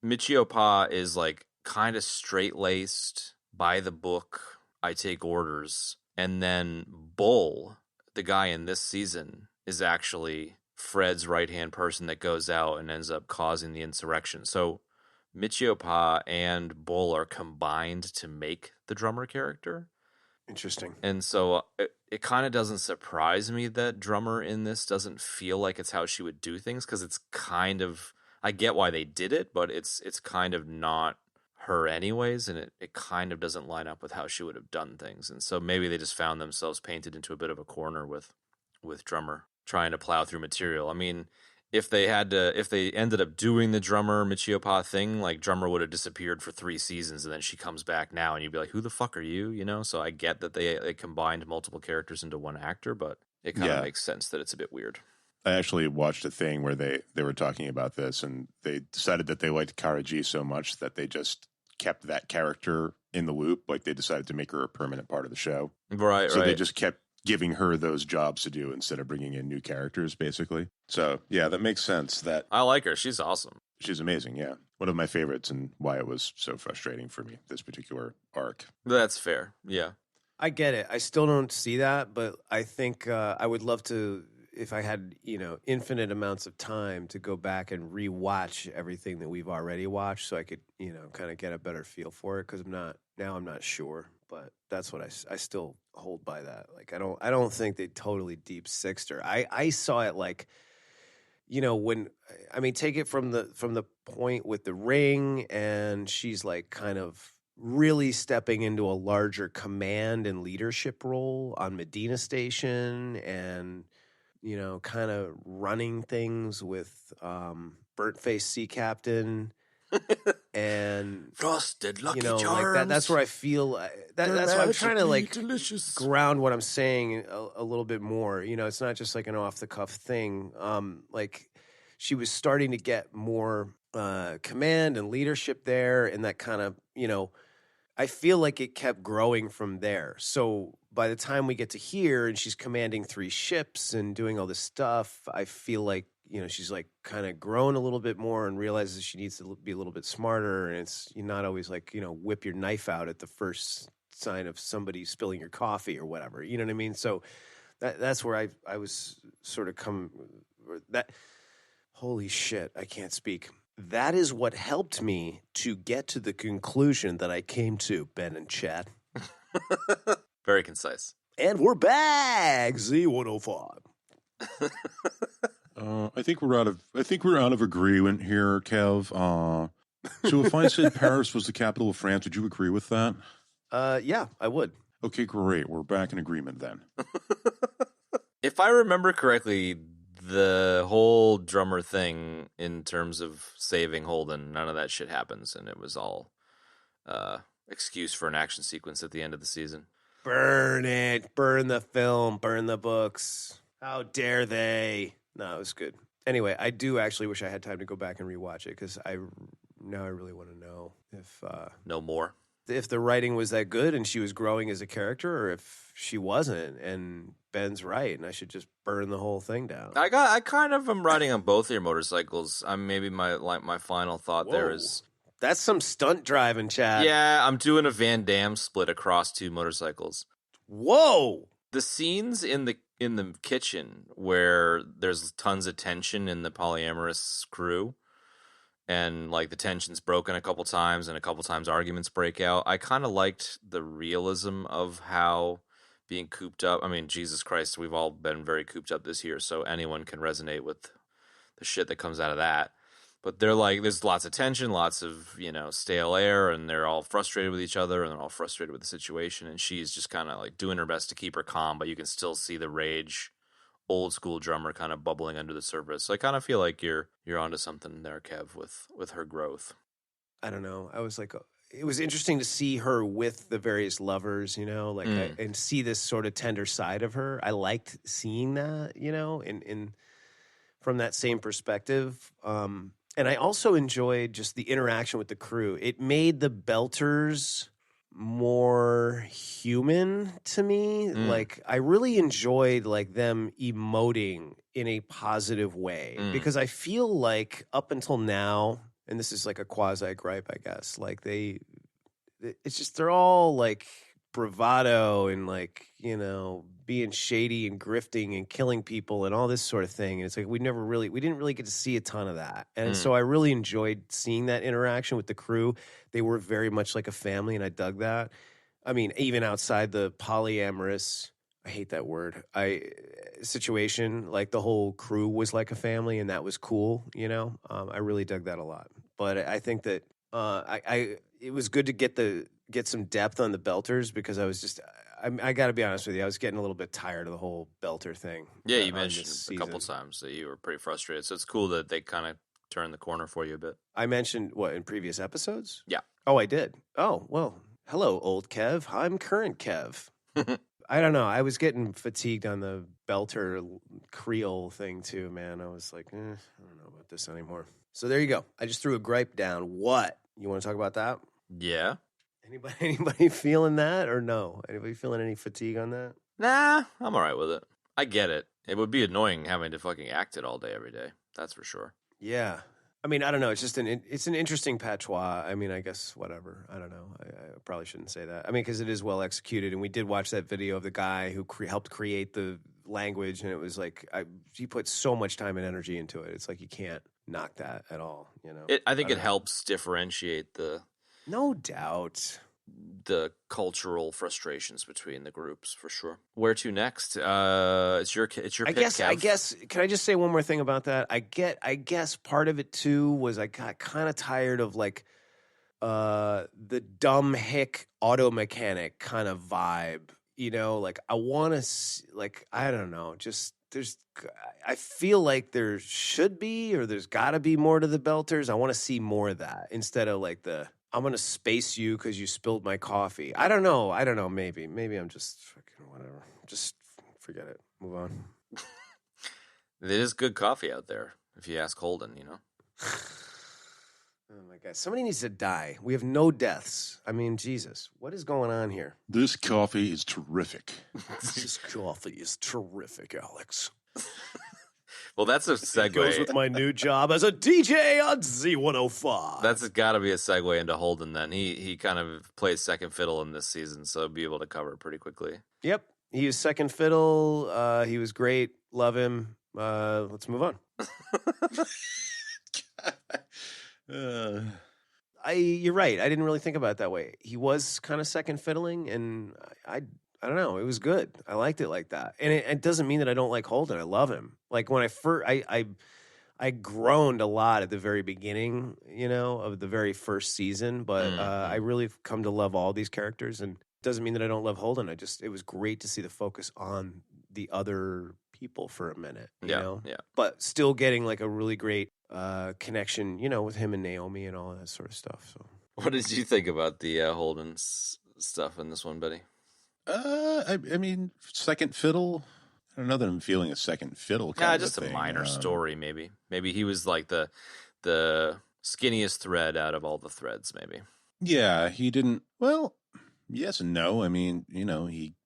Michio Pa is like kind of straight-laced, by the book, I take orders. And then Bull, the guy in this season, is actually Fred's right-hand person that goes out and ends up causing the insurrection. So, Michio Pa and Bull are combined to make the Drummer character. Interesting. And so it kind of doesn't surprise me that Drummer in this doesn't feel like it's how she would do things, because it's kind of, I get why they did it, but it's kind of not her anyways, and it kind of doesn't line up with how she would have done things. And so maybe they just found themselves painted into a bit of a corner with Drummer trying to plow through material. I mean, if they ended up doing the Drummer Michio Pa thing, like Drummer would have disappeared for 3 seasons and then she comes back now and you'd be like, who the fuck are you? You know? So I get that they combined multiple characters into one actor, but it kind of makes sense that it's a bit weird. I actually watched a thing where they were talking about this, and they decided that they liked Kara G so much that they just kept that character in the loop. Like, they decided to make her a permanent part of the show. Right. So they just kept giving her those jobs to do instead of bringing in new characters, basically. So, yeah, that makes sense. That I like her. She's awesome. She's amazing, yeah. One of my favorites, and why it was so frustrating for me, this particular arc. That's fair, yeah. I get it. I still don't see that, but I think I would love to, if I had, infinite amounts of time to go back and rewatch everything that we've already watched so I could, kind of get a better feel for it, because I'm not sure. But that's what I still hold by that. Like, I don't think they totally deep sixed her. I saw it like, take it from the point with the ring, and she's like kind of really stepping into a larger command and leadership role on Medina Station, and kind of running things with burnt-faced sea captain. And frosted Lucky Charms. Like that's where I feel that's why I'm trying to like delicious. Ground what I'm saying a little bit more. It's not just like an off the cuff thing. Like she was starting to get more command and leadership there, and that kind of I feel like it kept growing from there. So by the time we get to here and she's commanding 3 ships and doing all this stuff, I feel like she's like kind of grown a little bit more and realizes she needs to be a little bit smarter. And you're not always like, whip your knife out at the first sign of somebody spilling your coffee or whatever. You know what I mean? So that's where I was sort of holy shit, I can't speak. That is what helped me to get to the conclusion that I came to, Ben and Chad. Very concise. And we're back, Z105. I think we're out of agreement here, Kev. So if I said Paris was the capital of France, would you agree with that? Yeah, I would. Okay, great. We're back in agreement then. If I remember correctly, the whole drummer thing in terms of saving Holden, none of that shit happens, and it was all excuse for an action sequence at the end of the season. Burn it. Burn the film. Burn the books. How dare they? No, it was good. Anyway, I do actually wish I had time to go back and rewatch it because now I really want to know if No more. if the writing was that good and she was growing as a character, or if she wasn't. And Ben's right, and I should just burn the whole thing down. I kind of am riding on both of your motorcycles. Maybe my final thought there is that's some stunt driving, Chad. yeah, I'm doing a Van Damme split across two motorcycles. Whoa. The scenes in the kitchen where there's tons of tension in the polyamorous crew, and like the tension's broken a couple times, and a couple times arguments break out. I kind of liked the realism of how being cooped up. I mean, Jesus Christ, we've all been very cooped up this year, so anyone can resonate with the shit that comes out of that. But they're like, there's lots of tension, lots of, stale air, and they're all frustrated with each other, and they're all frustrated with the situation. And she's just kind of like doing her best to keep her calm, but you can still see the rage, old school drummer kind of bubbling under the surface. So I kind of feel like you're onto something there, Kev, with her growth. I don't know. I was like, it was interesting to see her with the various lovers, and see this sort of tender side of her. I liked seeing that, in from that same perspective. And I also enjoyed just the interaction with the crew. It made the Belters more human to me. Like, I really enjoyed them emoting in a positive way because I feel like up until now, and this is like a quasi gripe, I guess, it's just they're all like bravado and being shady and grifting and killing people and all this sort of thing. And it's like we didn't really get to see a ton of that. And so I really enjoyed seeing that interaction with the crew. They were very much like a family, and I dug that. I mean, even outside the polyamorous, I hate that word, situation, like the whole crew was like a family, and that was cool, I really dug that a lot. But I think that it was good to get some depth on the Belters because I was just I got to be honest with you, I was getting a little bit tired of the whole Belter thing. Yeah, you mentioned a couple times that you were pretty frustrated, so it's cool that they kind of turned the corner for you a bit. I mentioned what in previous episodes? Yeah. Oh, I did. Oh, well, hello, old Kev. I'm current Kev. I don't know. I was getting fatigued on the Belter Creole thing too, man. I was like, I don't know about this anymore. So there you go. I just threw a gripe down. What? You want to talk about that? Yeah. Anybody feeling that or no? Anybody feeling any fatigue on that? Nah, I'm all right with it. I get it. It would be annoying having to fucking act it all day, every day. That's for sure. Yeah. I mean, I don't know. It's just it's an interesting patois. I mean, I guess whatever. I don't know. I probably shouldn't say that. I mean, because it is well executed, and we did watch that video of the guy who helped create the language, and it was like he put so much time and energy into it. It's like you can't knock that at all. I think it helps differentiate no doubt the cultural frustrations between the groups for sure. Where to next? It's your pick, Kev. I guess. Can I just say one more thing about that? I guess part of it too was I got kind of tired of the dumb hick auto mechanic kind of vibe. I want to I don't know. Just I feel like there should be or there's got to be more to the Belters. I want to see more of that instead of I'm going to space you because you spilled my coffee. I don't know. Maybe I'm just fucking whatever. Just forget it. Move on. It is good coffee out there, if you ask Holden, Oh, my God. Somebody needs to die. We have no deaths. I mean, Jesus. What is going on here? This coffee is terrific. This coffee is terrific, Alex. Well, that's a segue. It goes with my new job as a DJ on Z105. That's got to be a segue into Holden then. He kind of plays second fiddle in this season, so be able to cover it pretty quickly. Yep. He was second fiddle. He was great. Love him. Let's move on. You're right. I didn't really think about it that way. He was kind of second fiddling, and I don't know. It was good. I liked it like that. And it doesn't mean that I don't like Holden. I love him. Like when I I groaned a lot at the very beginning, of the very first season, but I really have come to love all these characters, and it doesn't mean that I don't love Holden. It was great to see the focus on the other people for a minute, you know? Yeah. But still getting like a really great connection, with him and Naomi and all that sort of stuff. So, What did you think about the Holden stuff in this one, Betty? I mean, second fiddle. I don't know that I'm feeling a second fiddle. Kind of just a a thing. minor story, maybe. Maybe he was like the skinniest thread out of all the threads, maybe. Yeah, he didn't. Well, yes and no. I mean,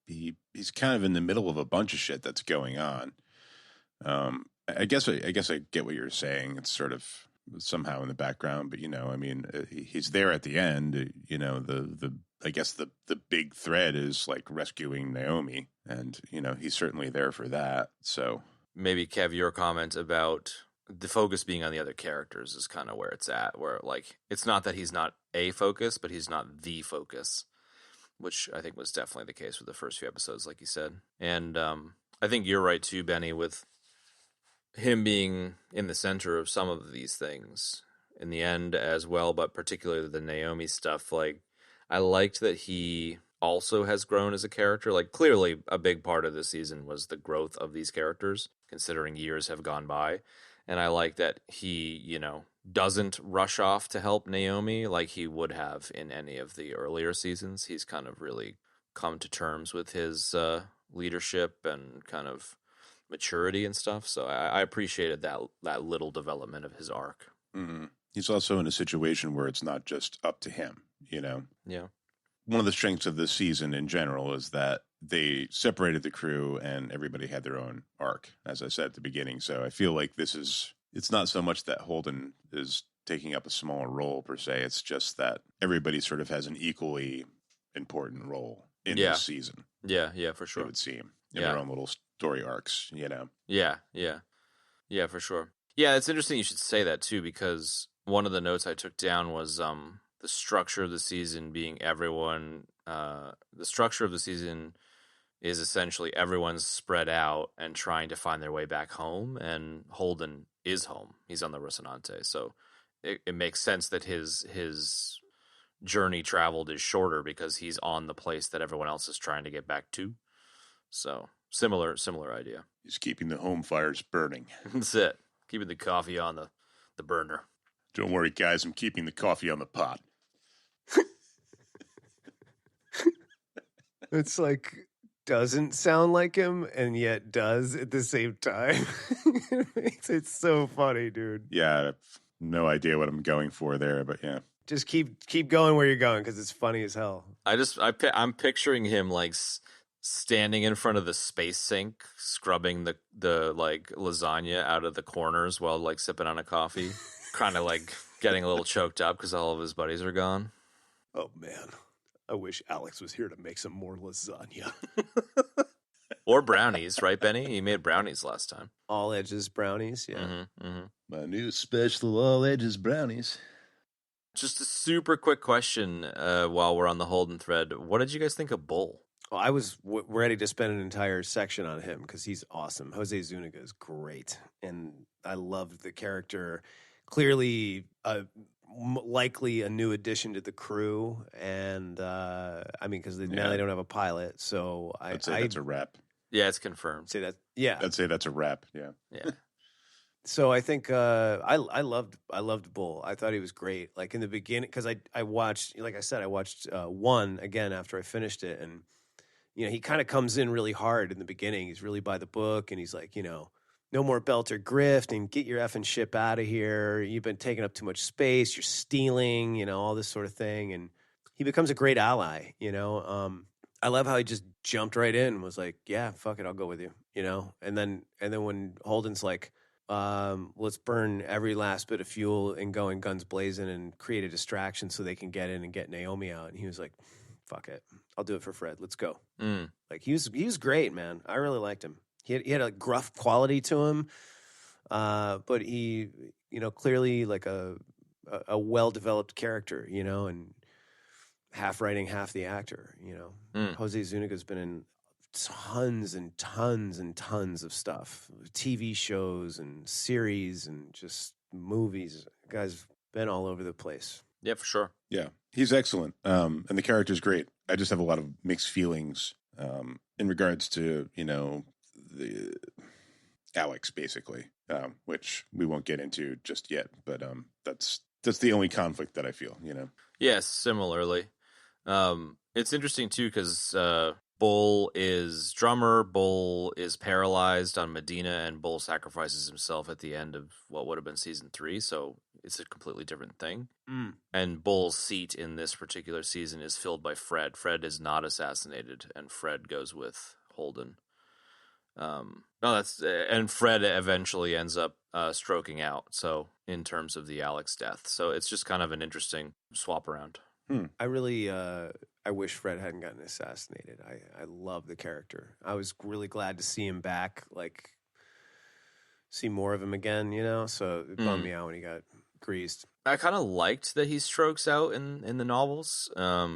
he's kind of in the middle of a bunch of shit that's going on. I guess I get what you're saying. It's sort of somehow in the background, but he's there at the end. I guess the big thread is like rescuing Naomi, and he's certainly there for that. So maybe Kev, your comment about the focus being on the other characters is kind of where it's at. Where like it's not that he's not a focus, but he's not the focus, which I think was definitely the case with the first few episodes, like you said. And I think you're right too, Benny, with him being in the center of some of these things in the end as well, but particularly the Naomi stuff. Like, I liked that he also has grown as a character. Like, clearly a big part of this season was the growth of these characters, considering years have gone by. And I like that he, doesn't rush off to help Naomi like he would have in any of the earlier seasons. He's kind of really come to terms with his leadership and kind of maturity and stuff. So I appreciated that little development of his arc. Mm-hmm. He's also in a situation where it's not just up to him, Yeah. One of the strengths of this season in general is that they separated the crew and everybody had their own arc, as I said at the beginning. So I feel like it's not so much that Holden is taking up a smaller role per se. It's just that everybody sort of has an equally important role in this season. Yeah, for sure. It would seem in their own little story arcs, Yeah, for sure. Yeah, it's interesting you should say that too, because one of the notes I took down was the structure of the season being everyone. The structure of the season is essentially everyone's spread out and trying to find their way back home, and Holden is home. He's on the Rocinante, so it makes sense that his journey traveled is shorter because he's on the place that everyone else is trying to get back to. So similar idea. He's keeping the home fires burning. That's it. Keeping the coffee on the burner. Don't worry, guys. I'm keeping the coffee on the pot. It's like doesn't sound like him and yet does at the same time. It's so funny, dude. Yeah, I have no idea what I'm going for there, but yeah. Just keep going where you're going because it's funny as hell. I'm picturing him like standing in front of the space sink, scrubbing the like lasagna out of the corners while like sipping on a coffee, kind of like getting a little choked up because all of his buddies are gone. Oh man, I wish Alex was here to make some more lasagna. Or brownies, right, Benny? He made brownies last time. All edges brownies, yeah. Mm-hmm, mm-hmm. My new special all edges brownies. Just a super quick question while we're on the Holden thread. What did you guys think of Bull? Well, I was ready to spend an entire section on him because he's awesome. Jose Zuniga is great, and I loved the character. Clearly, likely a new addition to the crew, and because now they don't have a pilot, so I'd say that's a wrap. Yeah, it's confirmed. Say that. Yeah, I'd say that's a wrap. Yeah. So I think I loved Bull. I thought he was great. Like in the beginning, because I watched, like I said, I watched one again after I finished it, and he kind of comes in really hard in the beginning. He's really by the book, and he's like, no more belt or grift, and get your effing ship out of here. You've been taking up too much space. You're stealing, all this sort of thing, and he becomes a great ally. I love how he just jumped right in and was like, yeah, fuck it, I'll go with you. And then when Holden's like, let's burn every last bit of fuel and go in guns blazing and create a distraction so they can get in and get Naomi out. And he was like, fuck it, I'll do it for Fred. Let's go. Like he was great, man. I really liked him. He had a gruff quality to him, but he, clearly like a well-developed character, and half writing, half the actor, Jose Zuniga's been in tons and tons and tons of stuff, TV shows and series and just movies. The guy's been all over the place. Yeah, for sure. Yeah, he's excellent. And the character's great. I just have a lot of mixed feelings in regards to, the Alex, basically, which we won't get into just yet. But that's the only conflict that I feel, Yes, similarly. It's interesting, too, because Bull is drummer, Bull is paralyzed on Medina, and Bull sacrifices himself at the end of what would have been season 3, so it's a completely different thing. And Bull's seat in this particular season is filled by Fred. Fred is not assassinated, and Fred goes with Holden. And Fred eventually ends up stroking out, so in terms of the Alex death. So it's just kind of an interesting swap around. I really, I wish Fred hadn't gotten assassinated. I love the character. I was really glad to see him back, like, see more of him again, so it bummed me out when he got greased. I kind of liked that he strokes out in the novels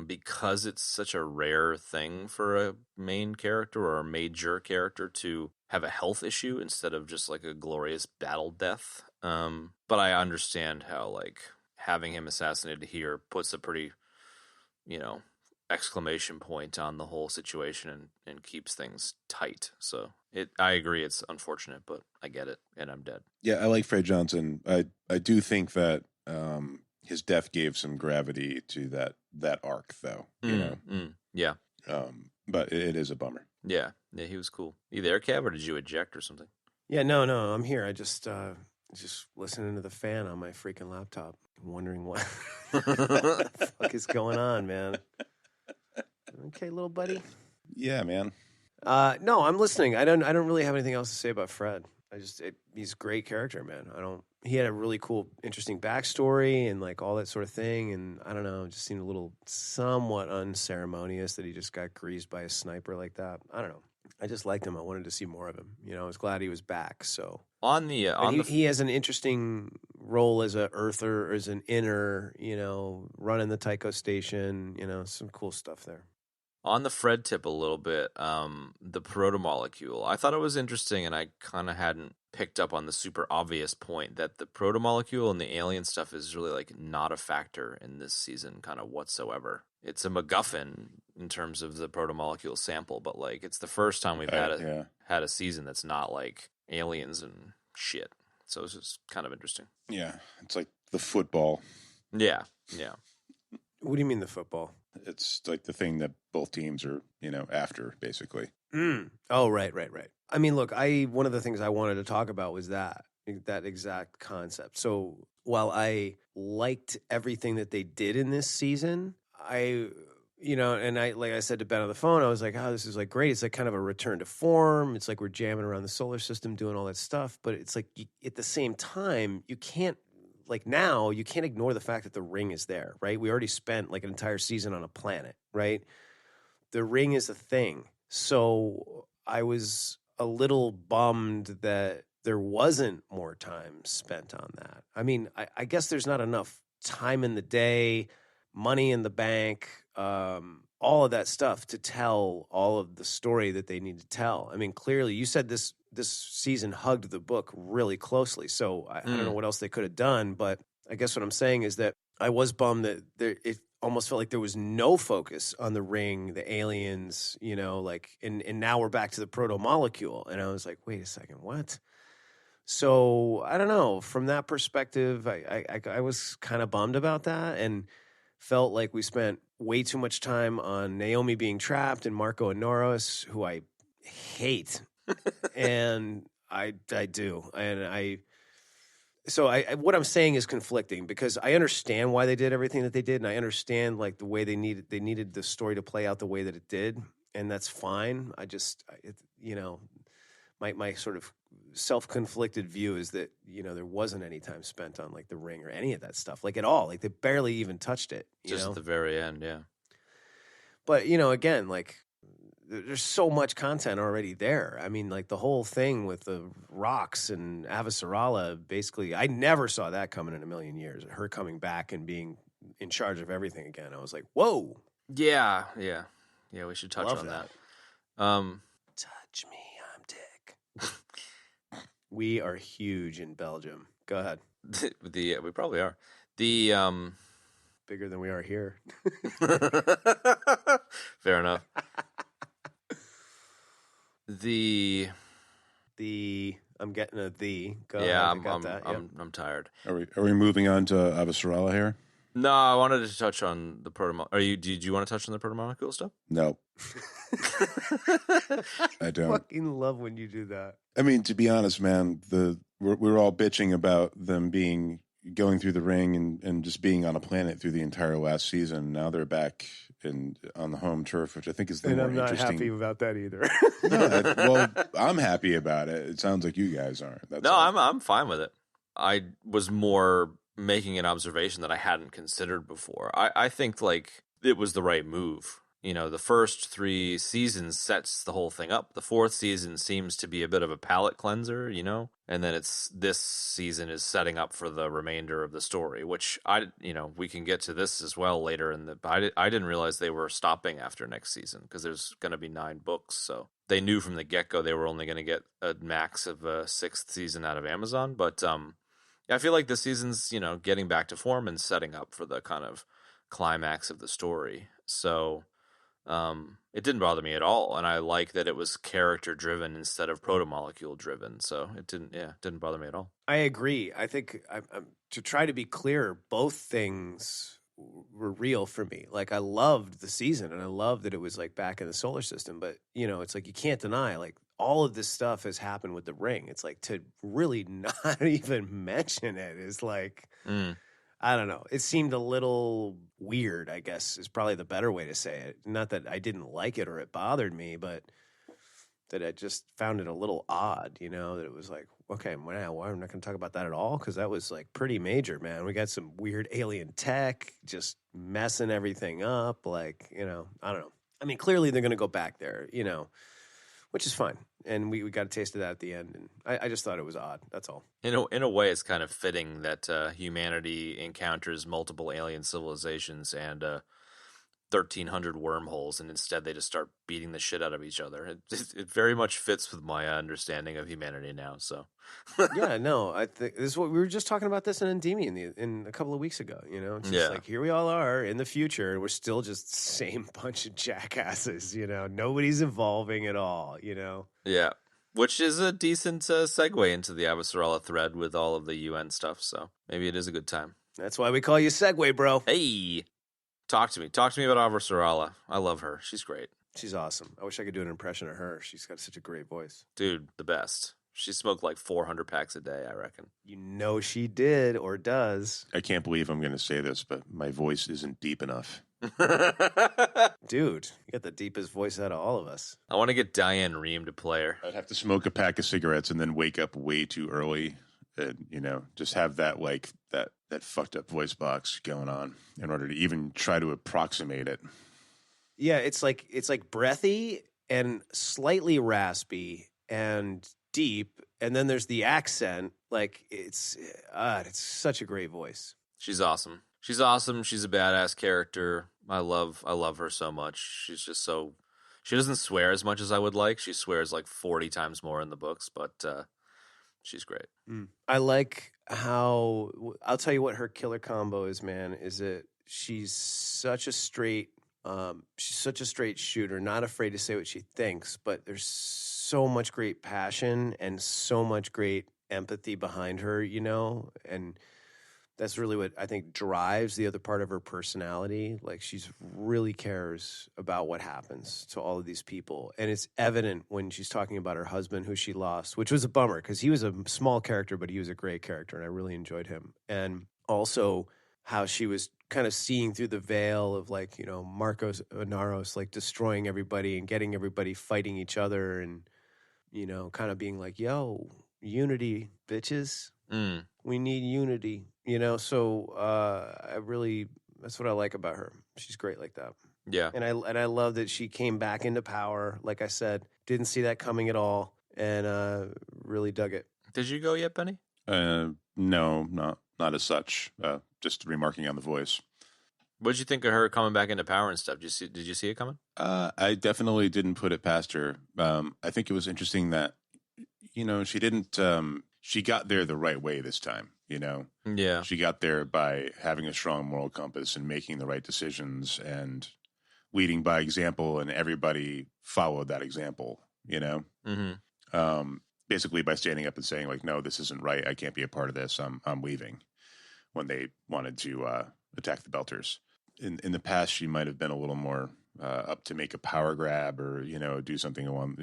because it's such a rare thing for a main character or a major character to have a health issue instead of just like a glorious battle death. But I understand how, like, having him assassinated here puts a pretty, exclamation point on the whole situation and keeps things tight. So I agree it's unfortunate, but I get it, and I'm dead. Yeah, I like Fred Johnson. I do think that his death gave some gravity to that arc, though. Yeah. But it is a bummer. Yeah, he was cool. You there, Kev, or did you eject or something? Yeah, no, I'm here. I just listening to the fan on my freaking laptop, wondering what the fuck is going on, man. Okay, little buddy. Yeah, man. No, I'm listening. I don't really have anything else to say about Fred. He's a great character, man. He had a really cool, interesting backstory and like all that sort of thing. And I don't know, it just seemed a little somewhat unceremonious that he just got greased by a sniper like that. I don't know. I just liked him. I wanted to see more of him. I was glad he was back. So he has an interesting role as a earther, as an inner, running the Tycho station. Some cool stuff there. On the Fred tip a little bit, the protomolecule. I thought it was interesting, and I kind of hadn't picked up on the super obvious point that the protomolecule and the alien stuff is really like not a factor in this season kind of whatsoever. It's a MacGuffin in terms of the protomolecule sample, but like it's the first time we've had a season that's not like aliens and shit. So it's just kind of interesting. Yeah, it's like the football. Yeah. What do you mean the football? It's like the thing that both teams are, after, basically. Oh, right. I mean, look, one of the things I wanted to talk about was that exact concept. So while I liked everything that they did in this season, like I said to Ben on the phone, I was like, oh, this is like great. It's like kind of a return to form. It's like we're jamming around the solar system, doing all that stuff. But it's like at the same time, you can't ignore the fact that the ring is there, right? We already spent like an entire season on a planet, right? The ring is a thing. So I was a little bummed that there wasn't more time spent on that. I mean, I guess there's not enough time in the day, money in the bank, all of that stuff to tell all of the story that they need to tell. I mean, clearly, you said this season hugged the book really closely, so I don't know what else they could have done, but I guess what I'm saying is that I was bummed that it almost felt like there was no focus on the ring, the aliens, and now we're back to the proto-molecule, and I was like, wait a second, what? So, I don't know, from that perspective, I was kind of bummed about that, and felt like we spent way too much time on Naomi being trapped and Marco and Noros, who I hate. And I do. And what I'm saying is conflicting because I understand why they did everything that they did. And I understand like the way they needed the story to play out the way that it did. And that's fine. My sort of self-conflicted view is that, there wasn't any time spent on like the ring or any of that stuff, like at all. Like they barely even touched it. Just at the very end. Yeah. But, again, like, there's so much content already there. I mean, like the whole thing with the rocks and Avasarala, basically, I never saw that coming in a million years. Her coming back and being in charge of everything again. I was like, whoa. Yeah. We should touch on that. Touch me, I'm Dick. We are huge in Belgium. Go ahead. We probably are. The Bigger than we are here. fair enough. I'm getting a the. Go yeah, ahead. I'm tired. Are we moving on to Avasarala here? No, I wanted to touch on the Did you want to touch on the protomolecule stuff? No. I don't. Fucking love when you do that. I mean, to be honest, man, we're all bitching about them going through the ring and just being on a planet through the entire last season. Now they're back on the home turf, which I think is the more interesting. And I'm not happy about that either. Well, I'm happy about it. It sounds like you guys aren't. I'm fine with it. I was more making an observation that I hadn't considered before. I think like it was the right move. You know, the first 3 seasons sets the whole thing up. The 4th season seems to be a bit of a palate cleanser, you know, and then this season is setting up for the remainder of the story, which we can get to this as well later I didn't realize they were stopping after next season because there's going to be 9 books. So they knew from the get-go they were only going to get a max of a 6th season out of Amazon. But I feel like this season's, getting back to form and setting up for the kind of climax of the story. So it didn't bother me at all, and I like that it was character driven instead of protomolecule driven. So it didn't bother me at all. I agree. I think to try to be clear, both things were real for me. Like I loved the season, and I loved that it was like back in the solar system. But it's like you can't deny like all of this stuff has happened with the ring. It's like to really not even mention it is like. I don't know. It seemed a little weird, I guess, is probably the better way to say it. Not that I didn't like it or it bothered me, but that I just found it a little odd, that it was like, okay, well, why am I not going to talk about that at all? Because that was like pretty major, man. We got some weird alien tech just messing everything up. Like, I don't know. I mean, clearly they're going to go back there, which is fine. And we got a taste of that at the end, and I just thought it was odd. That's all. In a way, it's kind of fitting that humanity encounters multiple alien civilizations and 1,300 wormholes, and instead they just start beating the shit out of each other. It very much fits with my understanding of humanity now. So, yeah, no, I think this is what we were just talking about this in Endymion in a couple of weeks ago. It's just like here we all are in the future, and we're still just the same bunch of jackasses. Nobody's evolving at all. Yeah, which is a decent segue into the Avasarala thread with all of the UN stuff. So maybe it is a good time. That's why we call you Segway, bro. Hey. Talk to me about Avasarala. I love her. She's great. She's awesome. I wish I could do an impression of her. She's got such a great voice. Dude, the best. She smoked like 400 packs a day, I reckon. She did or does. I can't believe I'm going to say this, but my voice isn't deep enough. Dude, you got the deepest voice out of all of us. I want to get Diane Rehm to play her. I'd have to smoke a pack of cigarettes and then wake up way too early and, just have that that fucked up voice box going on in order to even try to approximate it. Yeah, it's like breathy and slightly raspy and deep, and then there's the accent. Like it's such a great voice. She's awesome. She's a badass character. I love her so much. She's just so she doesn't swear as much as I would like. She swears like 40 times more in the books, but she's great. I like how I'll tell you what her killer combo is, man. Is that she's such a straight shooter, not afraid to say what she thinks, but there's so much great passion and so much great empathy behind her, and that's really what I think drives the other part of her personality. Like she's really cares about what happens to all of these people. And it's evident when she's talking about her husband who she lost, which was a bummer because he was a small character, but he was a great character and I really enjoyed him. And also how she was kind of seeing through the veil of like, Marcos Inaros, like destroying everybody and getting everybody fighting each other and, kind of being like, yo, unity, bitches. We need unity, so that's what I like about her. She's great like that. Yeah. And I love that she came back into power. Like I said, didn't see that coming at all and really dug it. Did you go yet, Benny? No, not as such. Just remarking on the voice. What did you think of her coming back into power and stuff? Did you see it coming? I definitely didn't put it past her. I think it was interesting that, she didn't, she got there the right way this time, Yeah. She got there by having a strong moral compass and making the right decisions and leading by example, and everybody followed that example, Mm-hmm. Basically by standing up and saying, like, no, this isn't right. I can't be a part of this. I'm leaving, when they wanted to attack the Belters. In the past, she might have been a little more up to make a power grab or, do something along,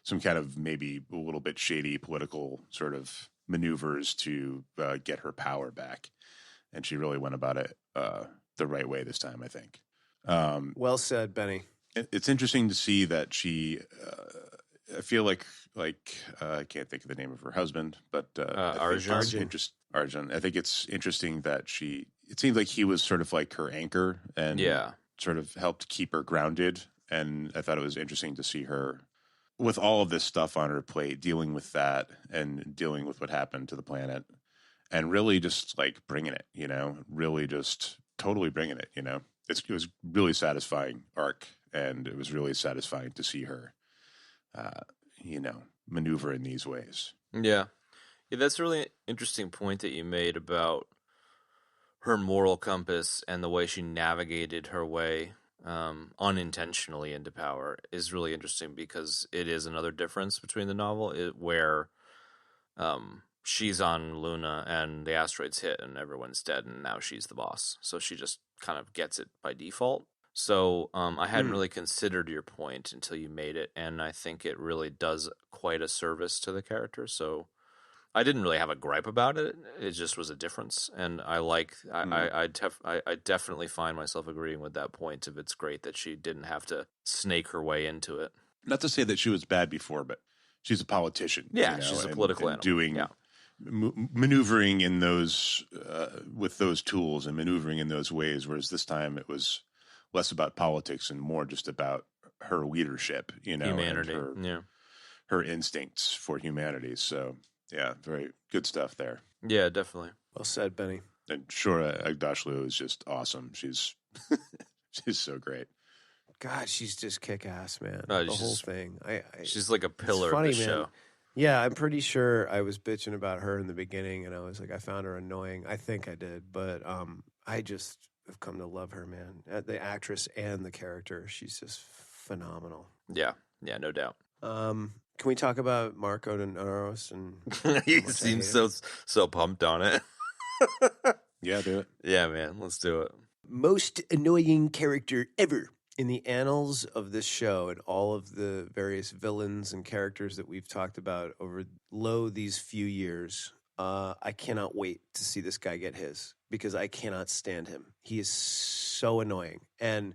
some kind of maybe a little bit shady political sort of maneuvers to get her power back. And she really went about it the right way this time, I think. Well said, Benny. It's interesting to see that she, I feel like I can't think of the name of her husband, but Arjun. Arjun. I think it's interesting that it seemed like he was sort of like her anchor and sort of helped keep her grounded. And I thought it was interesting to see her with all of this stuff on her plate, dealing with that and dealing with what happened to the planet and really just like bringing it, really just totally bringing it, It was really satisfying arc, and it was really satisfying to see her, maneuver in these ways. Yeah. Yeah, that's a really interesting point that you made about her moral compass and the way she navigated her way unintentionally into power is really interesting, because it is another difference between the novel where she's on Luna and the asteroids hit and everyone's dead and now she's the boss. So she just kind of gets it by default. So I hadn't really considered your point until you made it, and I think it really does quite a service to the character. So I didn't really have a gripe about it. It just was a difference, and I definitely find myself agreeing with that point of it's great that she didn't have to snake her way into it. Not to say that she was bad before, but she's a politician. Yeah, she's a political animal. Doing maneuvering in those with those tools and maneuvering in those ways, whereas this time it was less about politics and more just about her leadership, humanity, and her instincts for humanity. So yeah, very good stuff there. Yeah, definitely. Well said, Benny. And Shora Agdashlu is just awesome. She's she's so great. God, she's just kick ass, man. Oh, the whole thing. She's like a pillar funny, of the show. Yeah, I'm pretty sure I was bitching about her in the beginning, and I was like, I found her annoying. I think I did, but I just have come to love her, man. The actress and the character, she's just phenomenal. Yeah, no doubt. Can we talk about Marco Naros? And he seems so pumped on it. Yeah, do it. Yeah, man, let's do it. Most annoying character ever in the annals of this show, and all of the various villains and characters that we've talked about over these few years. I cannot wait to see this guy get his, because I cannot stand him. He is so annoying. And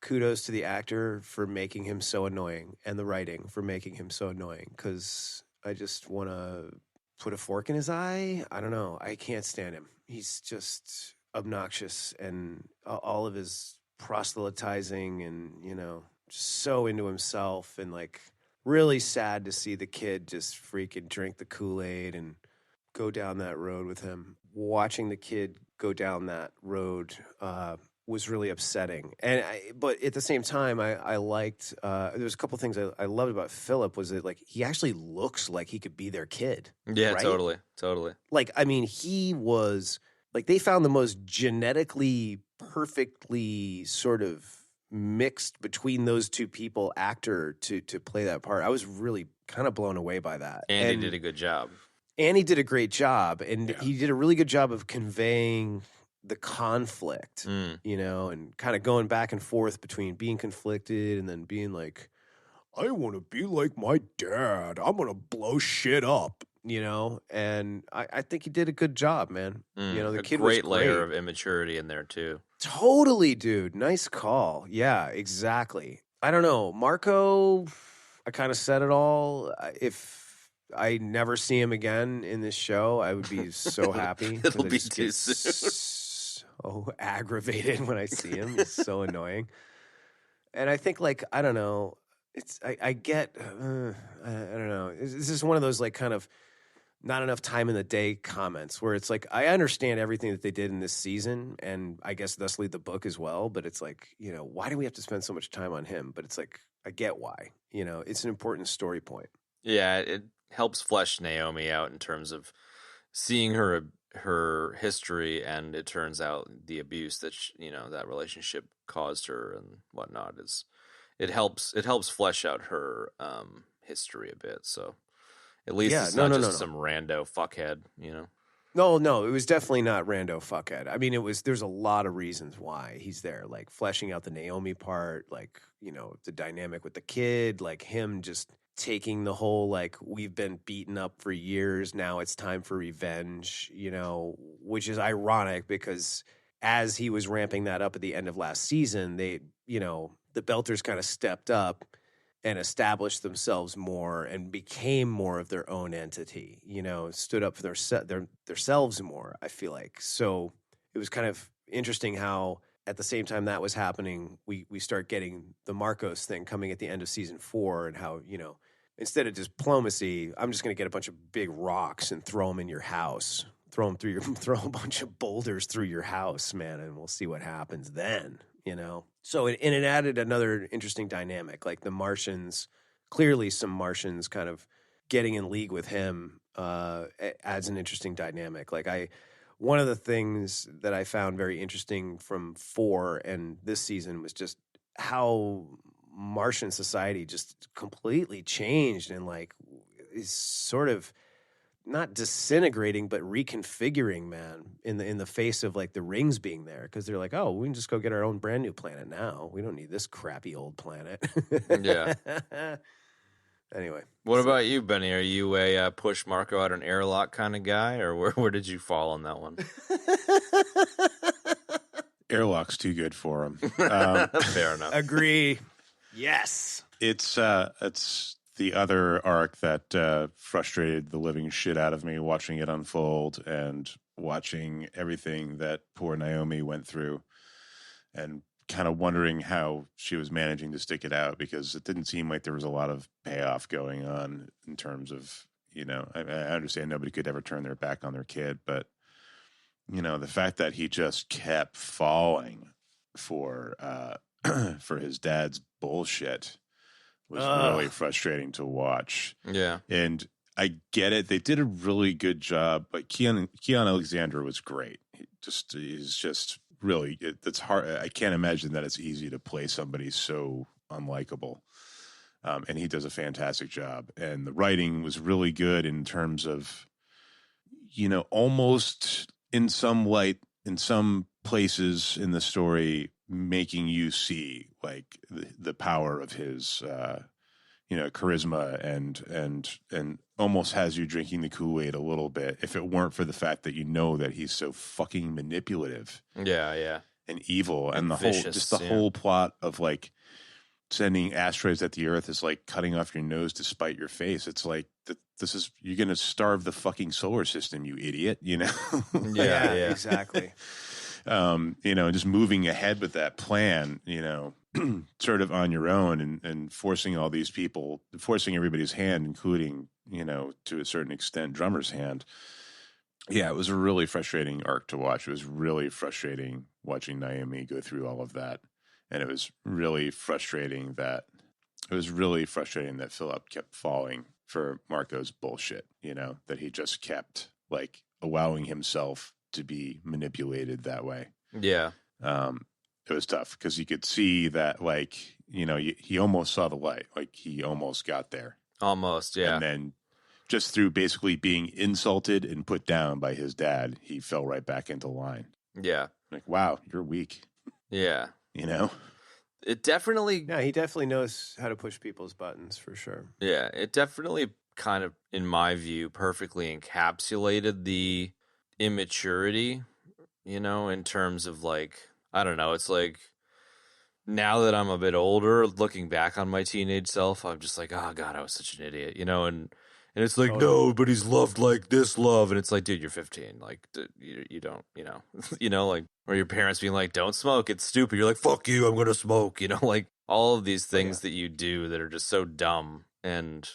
kudos to the actor for making him so annoying, and the writing for making him so annoying, because I just want to put a fork in his eye. I don't know. I can't stand him. He's just obnoxious, and all of his proselytizing and, just so into himself, and like really sad to see the kid just freaking drink the Kool-Aid and go down that road with him. Watching the kid go down that road was really upsetting. But at the same time, I liked, there was a couple things I loved about Philip, was that like he actually looks like he could be their kid. Yeah, right? Totally. Like, I mean, he was like, they found the most genetically perfectly sort of mixed between those two people actor to play that part. I was really kind of blown away by that. And he did a good job. And he did a great job, and he did a really good job of conveying the conflict, and kind of going back and forth between being conflicted and then being like, I want to be like my dad. I'm going to blow shit up, and I think he did a good job, man. The kid was great layer of immaturity in there too. Totally, dude. Nice call. Yeah, exactly. I don't know. Marco, I kind of said it all. If I never see him again in this show, I would be so happy. It'll be too soon. So aggravated when I see him. He's so annoying. And I think, like, I don't know. I get, I don't know. This is one of those, like, kind of not enough time in the day comments where it's like, I understand everything that they did in this season, and I guess thusly the book as well, but it's like, why do we have to spend so much time on him? But it's like, I get why. It's an important story point. Yeah, it helps flesh Naomi out in terms of seeing her history, and it turns out the abuse that that relationship caused her and whatnot it helps flesh out her history a bit. So at least it's not just some rando fuckhead, No, it was definitely not rando fuckhead. I mean, there's a lot of reasons why he's there, like fleshing out the Naomi part, like, the dynamic with the kid, like him just taking the whole, like, we've been beaten up for years, now it's time for revenge, which is ironic because as he was ramping that up at the end of last season, they, the Belters kind of stepped up and established themselves more and became more of their own entity, stood up for themselves more, I feel like. So it was kind of interesting how at the same time that was happening, we start getting the Marcos thing coming at the end of season 4, and how, instead of diplomacy, I'm just going to get a bunch of big rocks and throw them in your house, throw a bunch of boulders through your house, man, and we'll see what happens then, So it added another interesting dynamic, like the Martians, clearly some Martians kind of getting in league with him adds an interesting dynamic. Like one of the things that I found very interesting from 4 and this season was just how Martian society just completely changed and like is sort of not disintegrating, but reconfiguring, man, in the face of like the rings being there, because they're like, oh, we can just go get our own brand new planet now. We don't need this crappy old planet. Yeah. Anyway, what about you, Benny? Are you a push Marco out an airlock kind of guy, or where did you fall on that one? Airlock's too good for him. Fair enough. Agree. Yes. It's the other arc that frustrated the living shit out of me, watching it unfold and watching everything that poor Naomi went through, and kind of wondering how she was managing to stick it out, because it didn't seem like there was a lot of payoff going on in terms of, I understand nobody could ever turn their back on their kid, but, the fact that he just kept falling for his dad's bullshit was really frustrating to watch. Yeah. And I get it. They did a really good job, but Keon Alexander was great. He's just really, it's hard. I can't imagine that it's easy to play somebody so unlikable. And he does a fantastic job. And the writing was really good in terms of, almost in some places in the story, making you see like the power of his, charisma and almost has you drinking the Kool-Aid a little bit, if it weren't for the fact that that he's so fucking manipulative. Yeah. And evil, and the vicious, whole plot of like sending asteroids at the Earth is like cutting off your nose to spite your face. It's like you're going to starve the fucking solar system, you idiot. Yeah, exactly. Just moving ahead with that plan, sort of on your own, and forcing all these people, forcing everybody's hand, including, to a certain extent, Drummer's hand. Yeah, it was a really frustrating arc to watch. It was really frustrating watching Naomi go through all of that. And it was really frustrating that Philip kept falling for Marco's bullshit, that he just kept like allowing himself to be manipulated that way. Yeah. It was tough because you could see that, like, he almost saw the light, like he almost got there. Almost, yeah. And then just through basically being insulted and put down by his dad, he fell right back into line. Yeah. Like, wow, you're weak. Yeah. It definitely... Yeah, he definitely knows how to push people's buttons, for sure. Yeah, it definitely kind of, in my view, perfectly encapsulated the immaturity, in terms of like, I don't know, it's like, now that I'm a bit older, looking back on my teenage self, I'm just like, oh God, I was such an idiot, and it's like, no, but he's loved like this love. And it's like, dude, you're 15. Like, you don't, like, or your parents being like, don't smoke. It's stupid. You're like, fuck you, I'm going to smoke. Like all of these things that you do that are just so dumb. And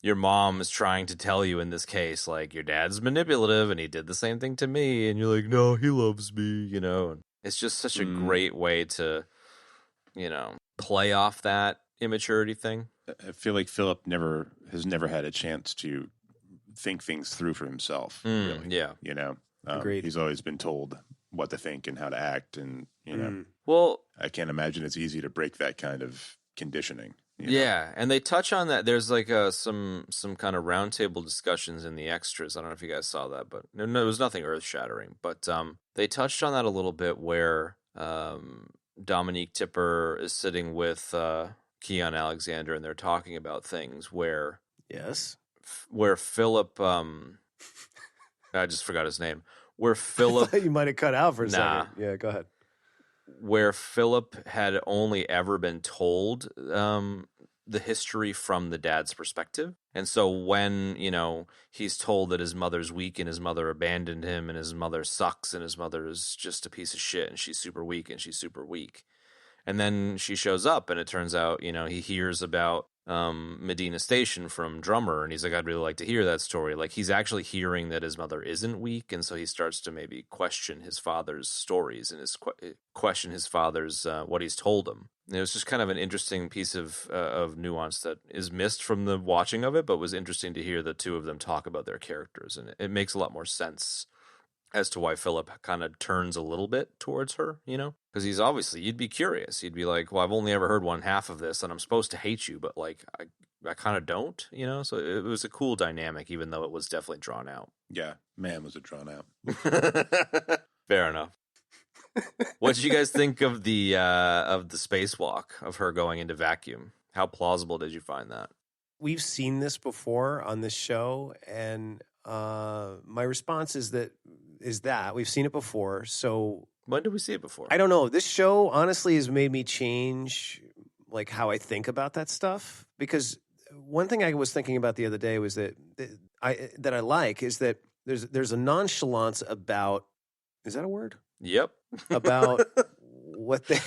your mom is trying to tell you in this case, like, your dad's manipulative and he did the same thing to me, and you're like, no, he loves me, you know. And it's just such a great way to, you know, play off that immaturity thing. I feel like Philip has never had a chance to think things through for himself. Really. Yeah. You know, Agreed. He's always been told what to think and how to act, and you know, well, I can't imagine it's easy to break that kind of conditioning. Yeah, and they touch on that. There's like some kind of roundtable discussions in the extras. I don't know if you guys saw that, but no, it was nothing earth shattering. But they touched on that a little bit, where Dominique Tipper is sitting with Keon Alexander, and they're talking about things where Philip, I just forgot his name. Where Philip, I thought you might have cut out for a second. Yeah, go ahead. Where Philip had only ever been told the history from the dad's perspective. And so when, you know, he's told that his mother's weak and his mother abandoned him and his mother sucks and his mother is just a piece of shit and she's super weak and she's super weak. And then she shows up and it turns out, you know, he hears about Medina Station from Drummer, and he's like, I'd really like to hear that story. Like, he's actually hearing that his mother isn't weak, and so he starts to maybe question his father's stories and question his father's what he's told him. And it was just kind of an interesting piece of nuance that is missed from the watching of it, but was interesting to hear the two of them talk about their characters, and it makes a lot more sense as to why Philip kind of turns a little bit towards her, you know? Because he's obviously, you'd be curious. You'd be like, well, I've only ever heard one half of this, and I'm supposed to hate you, but, like, I kind of don't, you know? So it was a cool dynamic, even though it was definitely drawn out. Yeah, man, was it drawn out. Fair enough. What did you guys think of the spacewalk, of her going into vacuum? How plausible did you find that? We've seen this before on this show, and my response is that we've seen it before. So when did we see it before? I don't know. This show honestly has made me change like how I think about that stuff, because one thing I was thinking about the other day was that I like is that there's a nonchalance about, is that a word? Yep. About what they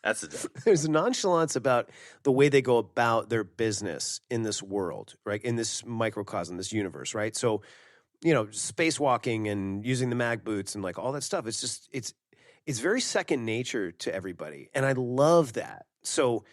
That's a there's a nonchalance about the way they go about their business in this world, right? In this microcosm, this universe, right? So, you know, spacewalking and using the mag boots and like all that stuff. It's just it's very second nature to everybody, and I love that. So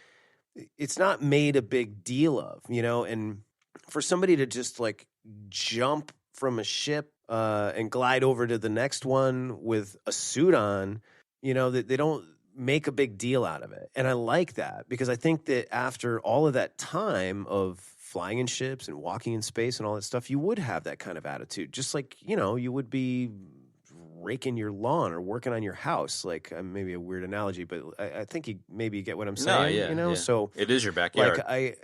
it's not made a big deal of, you know, and for somebody to just like jump from a ship and glide over to the next one with a suit on, you know, that they don't make a big deal out of it. And I like that, because I think that after all of that time of flying in ships and walking in space and all that stuff, you would have that kind of attitude. Just like, you know, you would be raking your lawn or working on your house. Like, maybe a weird analogy, but I think you maybe get what I'm saying. No, yeah, you know, yeah. So it is your backyard. Like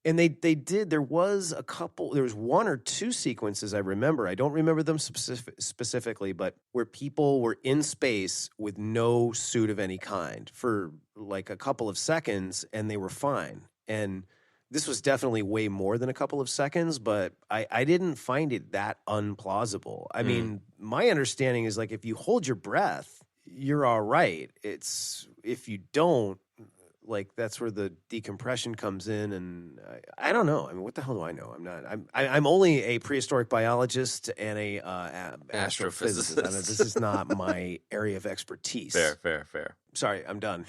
there was one or two sequences I remember. I don't remember them specifically, but where people were in space with no suit of any kind for like a couple of seconds and they were fine. And this was definitely way more than a couple of seconds, but I didn't find it that unplausible. I mean, my understanding is like, if you hold your breath, you're all right. It's if you don't, like, that's where the decompression comes in, and I don't know. I mean, what the hell do I know? I'm only a prehistoric biologist and a astrophysicist. This is not my area of expertise. Fair. Sorry, I'm done.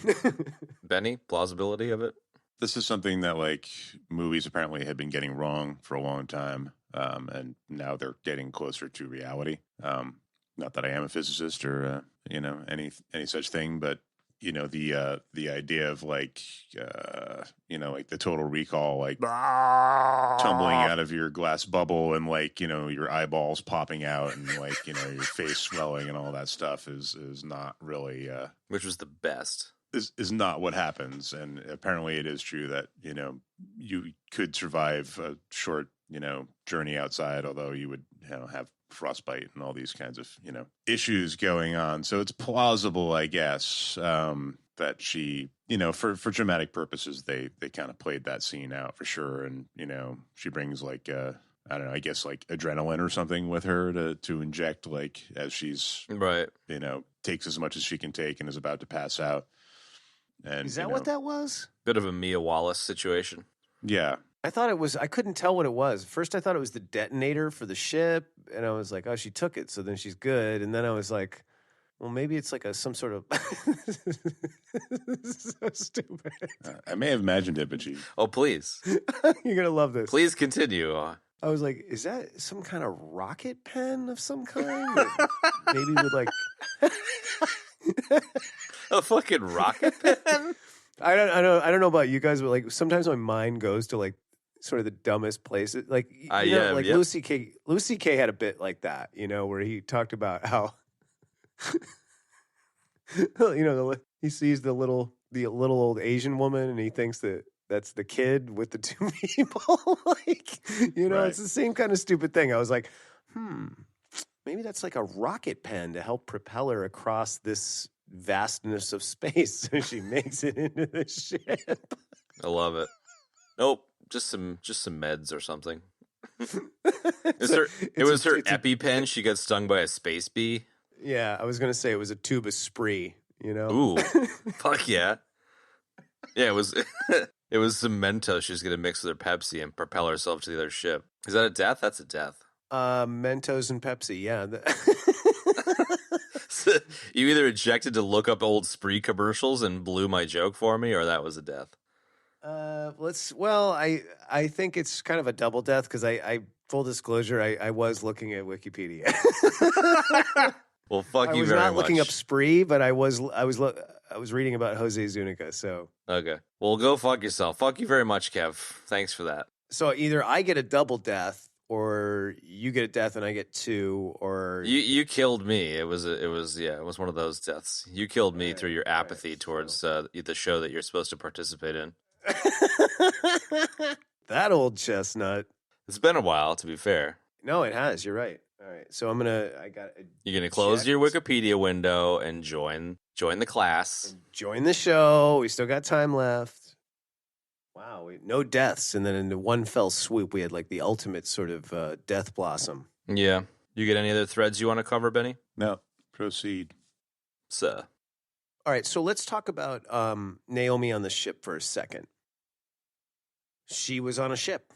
Benny, plausibility of it? This is something that like movies apparently had been getting wrong for a long time, and now they're getting closer to reality. Not that I am a physicist or you know, any such thing, but you know, the idea of like you know, like the Total Recall, like tumbling out of your glass bubble and like, you know, your eyeballs popping out and like, you know, your face swelling and all that stuff is not really which was the best. Is not what happens. And apparently it is true that, you know, you could survive a short, you know, journey outside, although you would, you know, have frostbite and all these kinds of, you know, issues going on. So it's plausible, I guess, that she, you know, for dramatic purposes, they kind of played that scene out for sure. And, you know, she brings like, I don't know, I guess like adrenaline or something with her to inject, like, as she's, right, you know, takes as much as she can take and is about to pass out. And is that what that was? Bit of a Mia Wallace situation. Yeah. I thought it was, I couldn't tell what it was. First, I thought it was the detonator for the ship. And I was like, oh, she took it. So then she's good. And then I was like, well, maybe it's like some sort of. This is so stupid. I may have imagined it, but you. Oh, please. You're going to love this. Please continue. I was like, is that some kind of rocket pen of some kind? Or maybe with like. A fucking rocket pen? I don't know about you guys, but like sometimes my mind goes to like sort of the dumbest places. Like Lucy K had a bit like that, where he talked about how he sees the little old Asian woman and he thinks that that's the kid with the two people. Like, Right. It's the same kind of stupid thing. I was like, maybe that's like a rocket pen to help propel her across this vastness of space so she makes it into the ship. I love it. Nope, just some meds or something. It was her EpiPen. She got stung by a space bee. Yeah, I was gonna say it was a tube of spree. Ooh, fuck yeah. Yeah, it was. It was some Mentos she was gonna mix with her Pepsi and propel herself to the other ship. Is that a death? That's a death. Mentos and Pepsi. Yeah. You either ejected to look up old Spree commercials and blew my joke for me, or that was a death. I think it's kind of a double death because I full disclosure, I was looking at Wikipedia. Well, fuck you very much. I was not looking up Spree, but I was reading about Jose Zuniga. So okay, well, go fuck yourself. Fuck you very much, Kev. Thanks for that. So either I get a double death, or you get a death and I get two, or you killed me. It was one of those deaths. You killed me through your apathy towards the show that you're supposed to participate in. That old chestnut. It's been a while, to be fair. No, it has. You're right. All right, so you're gonna close your Wikipedia window and join the class. Join the show. We still got time left. Wow, no deaths, and then in one fell swoop, we had like the ultimate sort of death blossom. Yeah. You get any other threads you want to cover, Benny? No. Proceed. Sir. All right, so let's talk about Naomi on the ship for a second. She was on a ship,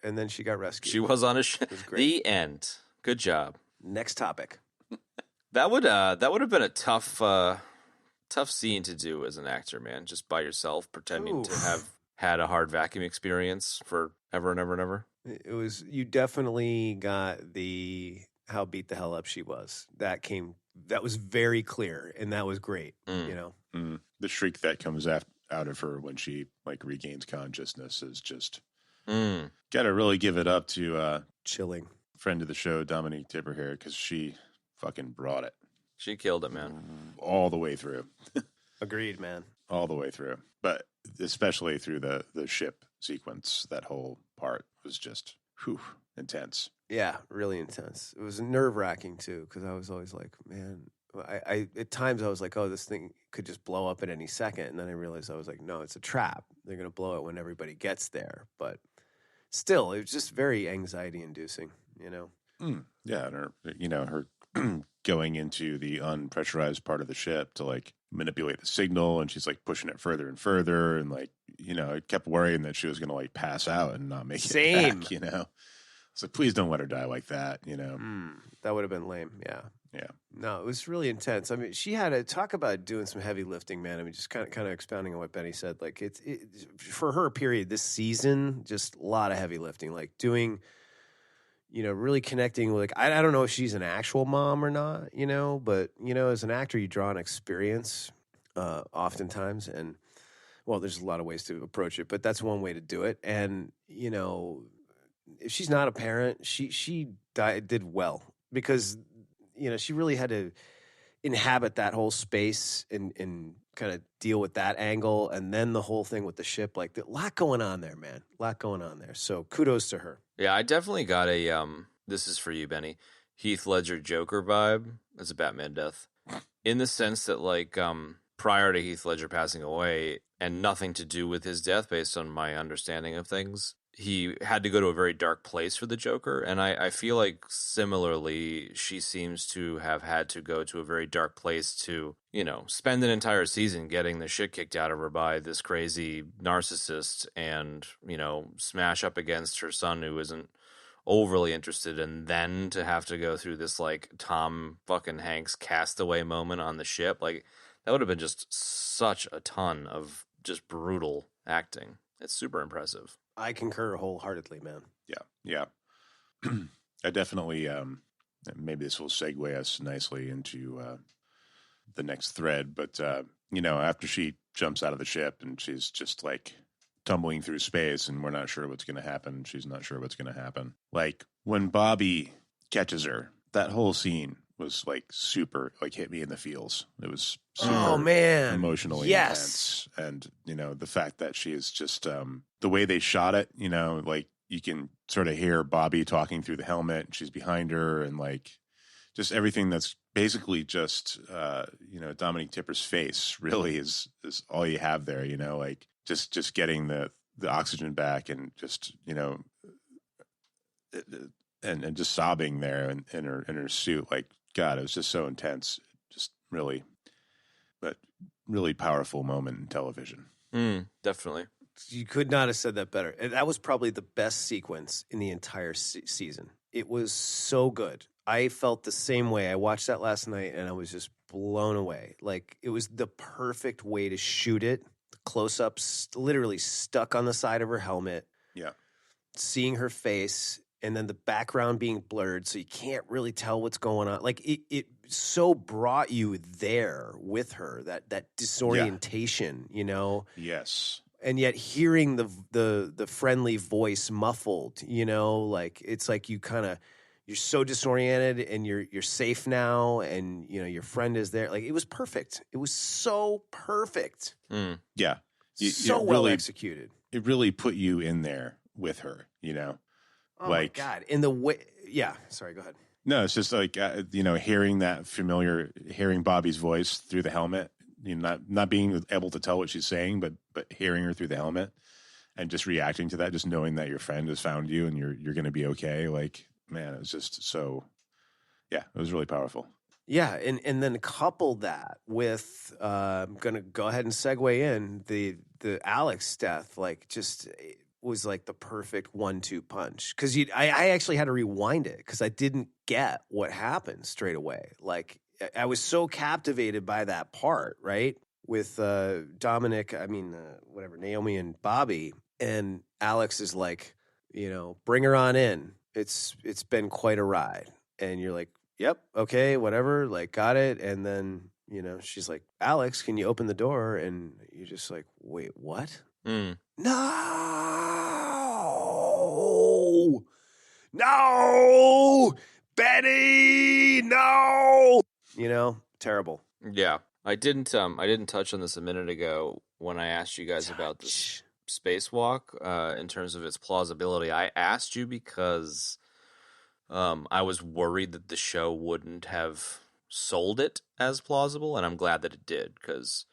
and then she got rescued. She was on a ship. It was great. The end. Good job. Next topic. That would have been a tough scene to do as an actor, man. Just by yourself, pretending to have had a hard vacuum experience for ever and ever and ever. It was, you definitely got the how beat the hell up she was. That was very clear, and that was great. The shriek that comes out of her when she like regains consciousness is just gotta really give it up to chilling friend of the show Dominique Tipperhair, because she fucking brought it. She killed it, man. All the way through. Agreed, man. All the way through. But especially through the ship sequence, that whole part was just intense. Yeah, really intense. It was nerve-wracking, too, because I was always like, man, I at times I was like, oh, this thing could just blow up at any second. And then I realized I was like, no, it's a trap. They're going to blow it when everybody gets there. But still, it was just very anxiety-inducing, Yeah, and her going into the unpressurized part of the ship to like manipulate the signal, and she's like pushing it further and further, and like I kept worrying that she was going to like pass out and not make it back. So please don't let her die like that. That would have been lame. Yeah. No, it was really intense. I mean, she had to talk about doing some heavy lifting, man. I mean, just kind of expounding on what Benny said. Like it for her period this season, just a lot of heavy lifting, like doing. Really connecting with, like, I don't know if she's an actual mom or not, but, as an actor, you draw on experience oftentimes. And, well, there's a lot of ways to approach it, but that's one way to do it. And, if she's not a parent, she did well because, she really had to inhabit that whole space and kind of deal with that angle. And then the whole thing with the ship, like, a lot going on there, man. A lot going on there. So kudos to her. Yeah, I definitely got a, this is for you, Benny, Heath Ledger Joker vibe as a Batman death. In the sense that, like, prior to Heath Ledger passing away, and nothing to do with his death based on my understanding of things, he had to go to a very dark place for the Joker. And I feel like similarly, she seems to have had to go to a very dark place to, spend an entire season getting the shit kicked out of her by this crazy narcissist and, smash up against her son who isn't overly interested, and then to have to go through this like Tom fucking Hanks castaway moment on the ship. Like that would have been just such a ton of just brutal acting. It's super impressive. I concur wholeheartedly, man. Yeah. I definitely, maybe this will segue us nicely into the next thread, but, after she jumps out of the ship and she's just like tumbling through space and we're not sure what's going to happen, she's not sure what's going to happen. Like when Bobby catches her, that whole scene was like super, like hit me in the feels. It was super emotionally intense. And, the fact that she is just, the way they shot it, like you can sort of hear Bobby talking through the helmet and she's behind her and like just everything that's basically just, Dominique Tipper's face really is all you have there, like just getting the oxygen back and just, and just sobbing there in her suit. Like, God, it was just so intense. Just really powerful moment in television. Definitely. You could not have said that better. And that was probably the best sequence in the entire season. It was so good. I felt the same way. I watched that last night and I was just blown away. Like it was the perfect way to shoot it. The close-ups literally stuck on the side of her helmet. Yeah. Seeing her face and then the background being blurred so you can't really tell what's going on. Like it so brought you there with her, that disorientation, Yes. And yet hearing the friendly voice muffled, like it's like you're so disoriented and you're safe now and your friend is there. Like it was perfect. It was so perfect. Yeah. So well executed. It really put you in there with her, Oh my God. In the way, yeah. Sorry, go ahead. No, it's just like, hearing Bobby's voice through the helmet, not being able to tell what she's saying, but hearing her through the helmet and just reacting to that, just knowing that your friend has found you and you're going to be okay. Like, man, it was just so, it was really powerful. Yeah. And then couple that with, I'm going to go ahead and segue in the Alex death, like just was like the perfect 1-2 punch. Cause I actually had to rewind it cause I didn't get what happened straight away. Like I was so captivated by that part, right? With Naomi and Bobby, and Alex is like, bring her on in. It's been quite a ride. And you're like, yep, okay, whatever, like got it. And then, she's like, Alex, can you open the door? And you're just like, wait, what? No, Betty, no. Terrible. Yeah, I didn't touch on this a minute ago when I asked you guys about this spacewalk in terms of its plausibility. I asked you because I was worried that the show wouldn't have sold it as plausible, and I'm glad that it did because,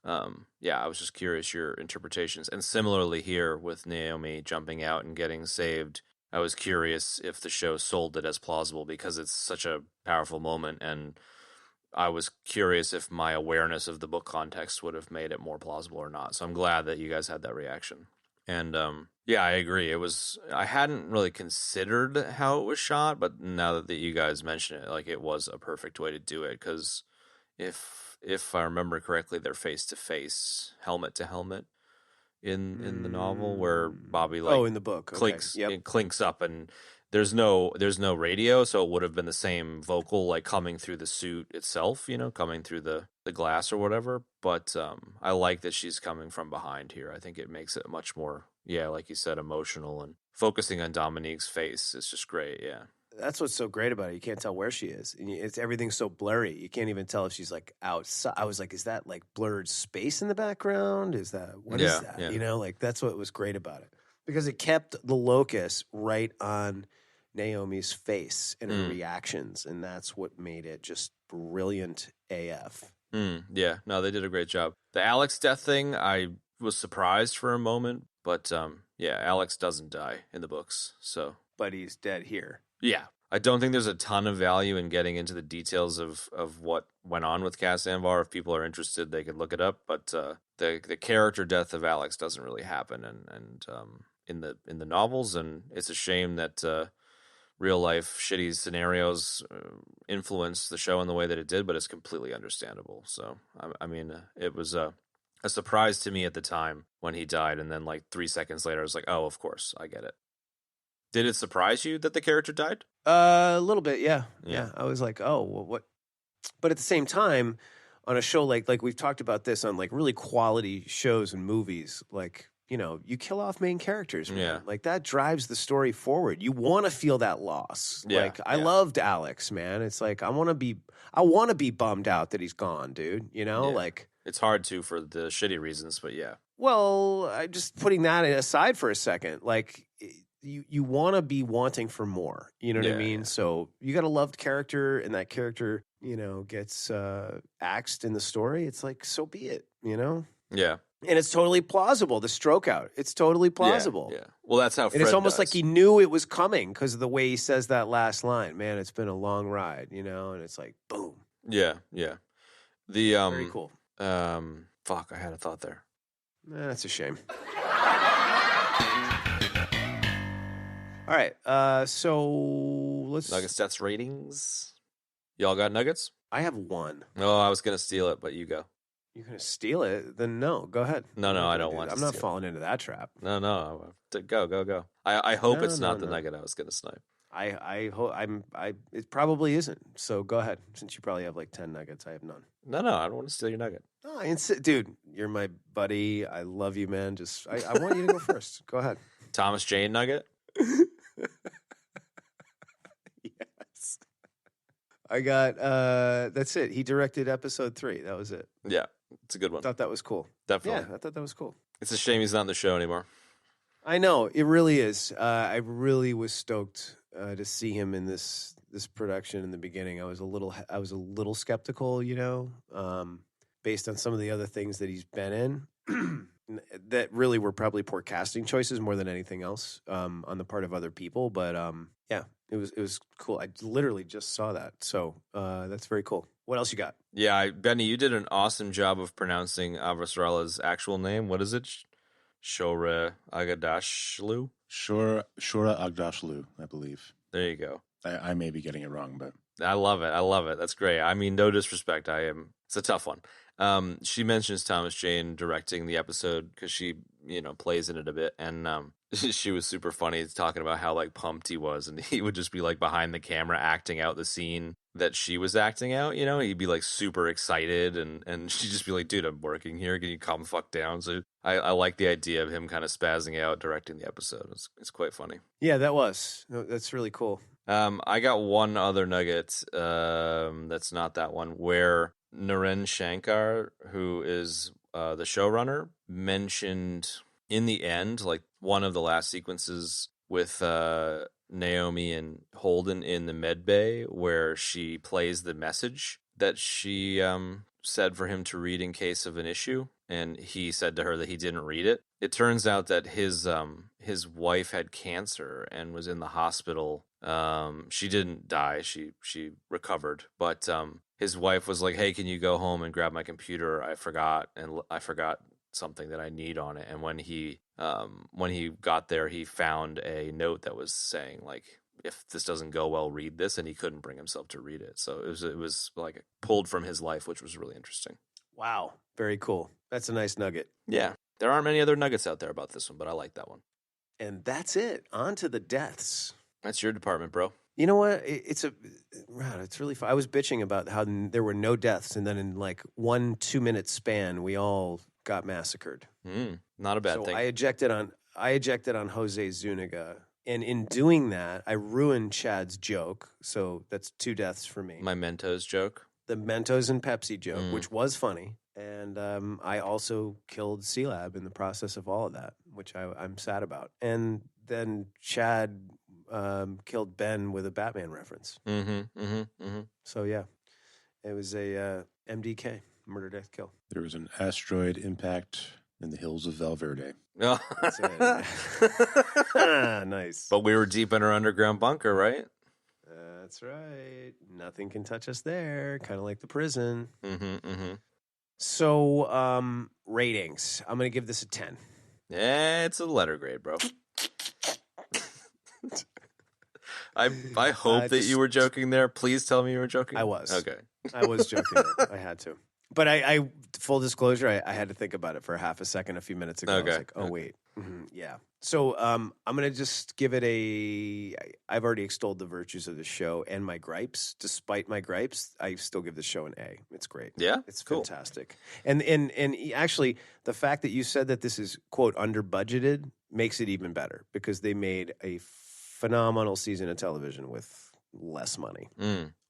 I was just curious your interpretations. And similarly here with Naomi jumping out and getting saved, I was curious if the show sold it as plausible because it's such a powerful moment, and I was curious if my awareness of the book context would have made it more plausible or not. So I'm glad that you guys had that reaction. And I agree. I hadn't really considered how it was shot, but now that you guys mention it, like it was a perfect way to do it. Because if I remember correctly, they're face to face, helmet to helmet in the novel, where Bobby in the book clinks okay. Yep. it clinks up and. There's no radio, so it would have been the same vocal, like coming through the suit itself, coming through the glass or whatever. But I like that she's coming from behind here. I think it makes it much more, like you said, emotional, and focusing on Dominique's face is just great. Yeah, that's what's so great about it. You can't tell where she is, and everything's so blurry. You can't even tell if she's like outside. I was like, is that like blurred space in the background? Is that what is that? Yeah. Like that's what was great about it because it kept the locus right on Naomi's face and her reactions, and that's what made it just brilliant AF. Yeah, no, they did a great job. The Alex death thing, I was surprised for a moment, but Yeah, Alex doesn't die in the books, so... But he's dead here. Yeah. I don't think there's a ton of value in getting into the details of what went on with Cass Anvar. If people are interested, they could look it up. But the character death of Alex doesn't really happen and in the novels, and it's a shame that real life shitty scenarios influenced the show in the way that it did. But it's completely understandable. So I mean, it was a surprise to me at the time when he died, and then like 3 seconds later, I was like, oh, of course, I get it. Did it surprise you that the character died? A little bit, yeah. I was like, oh, well, what? But at the same time, on a show like we've talked about this on like really quality shows and movies, like, you know, you kill off main characters, man. Yeah. Like that drives the story forward. You want to feel that loss. Yeah, Like I loved Alex, man. It's like I want to be bummed out that he's gone, dude. You know, Yeah. like It's hard to for the shitty reasons, but yeah. well, I just putting that aside for a second, like. You want to be wanting for more, you know what I mean? Yeah. So you got a loved character, and that character, you know, gets axed in the story. It's like, so be it, you know? Yeah. And it's totally plausible. The stroke out, it's totally plausible. Yeah. Well, that's how Fred And it's almost does. like he knew it was coming because of the way he says that last line. Man, it's been a long ride, you know? And it's like, boom. Yeah. The Very cool. fuck, I had a thought there. That's a shame. All right, so let's... Nuggets stats ratings. Y'all got Nuggets? I have one. No, I was gonna steal it, but you go. You're going to steal it? Then no, go ahead. No, I don't want to I'm not steal falling into that trap. No, go. I hope it's not the no. Nugget I was gonna snipe. I hope it probably isn't. So go ahead. Since you probably have like 10 nuggets, I have none. No, I don't want to steal your Nugget. No, dude, you're my buddy. I love you, man. Just I want you to go first. Go ahead. Thomas Jane Nugget. Yes. I got that's it. He directed episode 3. That was it. Yeah, it's a good one. I thought that was cool. Definitely. Yeah, I thought that was cool. It's a shame he's not in the show anymore. I know, it really is. I really was stoked to see him in this production in the beginning. I was a little skeptical, you know, based on some of the other things that he's been in. That really were probably poor casting choices more than anything else on the part of other people. But yeah, it was cool. I literally just saw that, so that's very cool. What else you got? Yeah, Benny, you did an awesome job of pronouncing Avasarala's actual name. What is it? Shora Agdashlu? Shora Agdashlu, I believe. There you go. I may be getting it wrong, but I love it. That's great. I mean, no disrespect. It's a tough one. She mentions Thomas Jane directing the episode because she, you know, plays in it a bit. And she was super funny talking about how like pumped he was. And he would just be like behind the camera acting out the scene that she was acting out. You know, he'd be like super excited. And she'd just be like, dude, I'm working here. Can you calm the fuck down? So I like the idea of him kind of spazzing out directing the episode. It's quite funny. Yeah, that's really cool. I got one other nugget that's not that one, where Naren Shankar, who is the showrunner, mentioned in the end, like one of the last sequences with Naomi and Holden in the med bay, where she plays the message that she said for him to read in case of an issue, and he said to her that he didn't read it. It turns out that his wife had cancer and was in the hospital. She didn't die. She recovered, but his wife was like, "Hey, can you go home and grab my computer? I forgot something that I need on it." And when he got there, he found a note that was saying like, "If this doesn't go well, read this," and he couldn't bring himself to read it. So it was like pulled from his life, which was really interesting. Wow, very cool. That's a nice nugget. Yeah, there aren't many other nuggets out there about this one, but I like that one. And that's it. On to the deaths. That's your department, bro. You know what? It's really fun. I was bitching about how there were no deaths, and then in like 1-2 minute span, we all got massacred. Not a bad thing. I ejected on Jose Zuniga, and in doing that, I ruined Chad's joke. So that's 2 deaths for me. My Mentos joke. The Mentos and Pepsi joke, which was funny. And I also killed C-Lab in the process of all of that, which I'm sad about. And then Chad killed Ben with a Batman reference. So yeah, it was a MDK, murder, death, kill. there was an asteroid impact in the hills of Valverde. Oh. That's it. Nice. But we were deep in our underground bunker, right? That's right. Nothing can touch us there. Kind of like the prison. So, ratings. I'm going to give this a 10. Yeah, it's a letter grade, bro. I hope that you were joking there. Please tell me you were joking. I was. Okay. I was joking there. I had to. But I full disclosure, I had to think about it for half a second a few minutes ago. Okay. I was like, oh, wait. Yeah. So I'm going to just give it I've already extolled the virtues of the show and my gripes. Despite my gripes, I still give the show an A. It's great. Yeah? It's cool. fantastic. And actually, the fact that you said that this is, quote, under budgeted makes it even better because they made a phenomenal season of television with less money.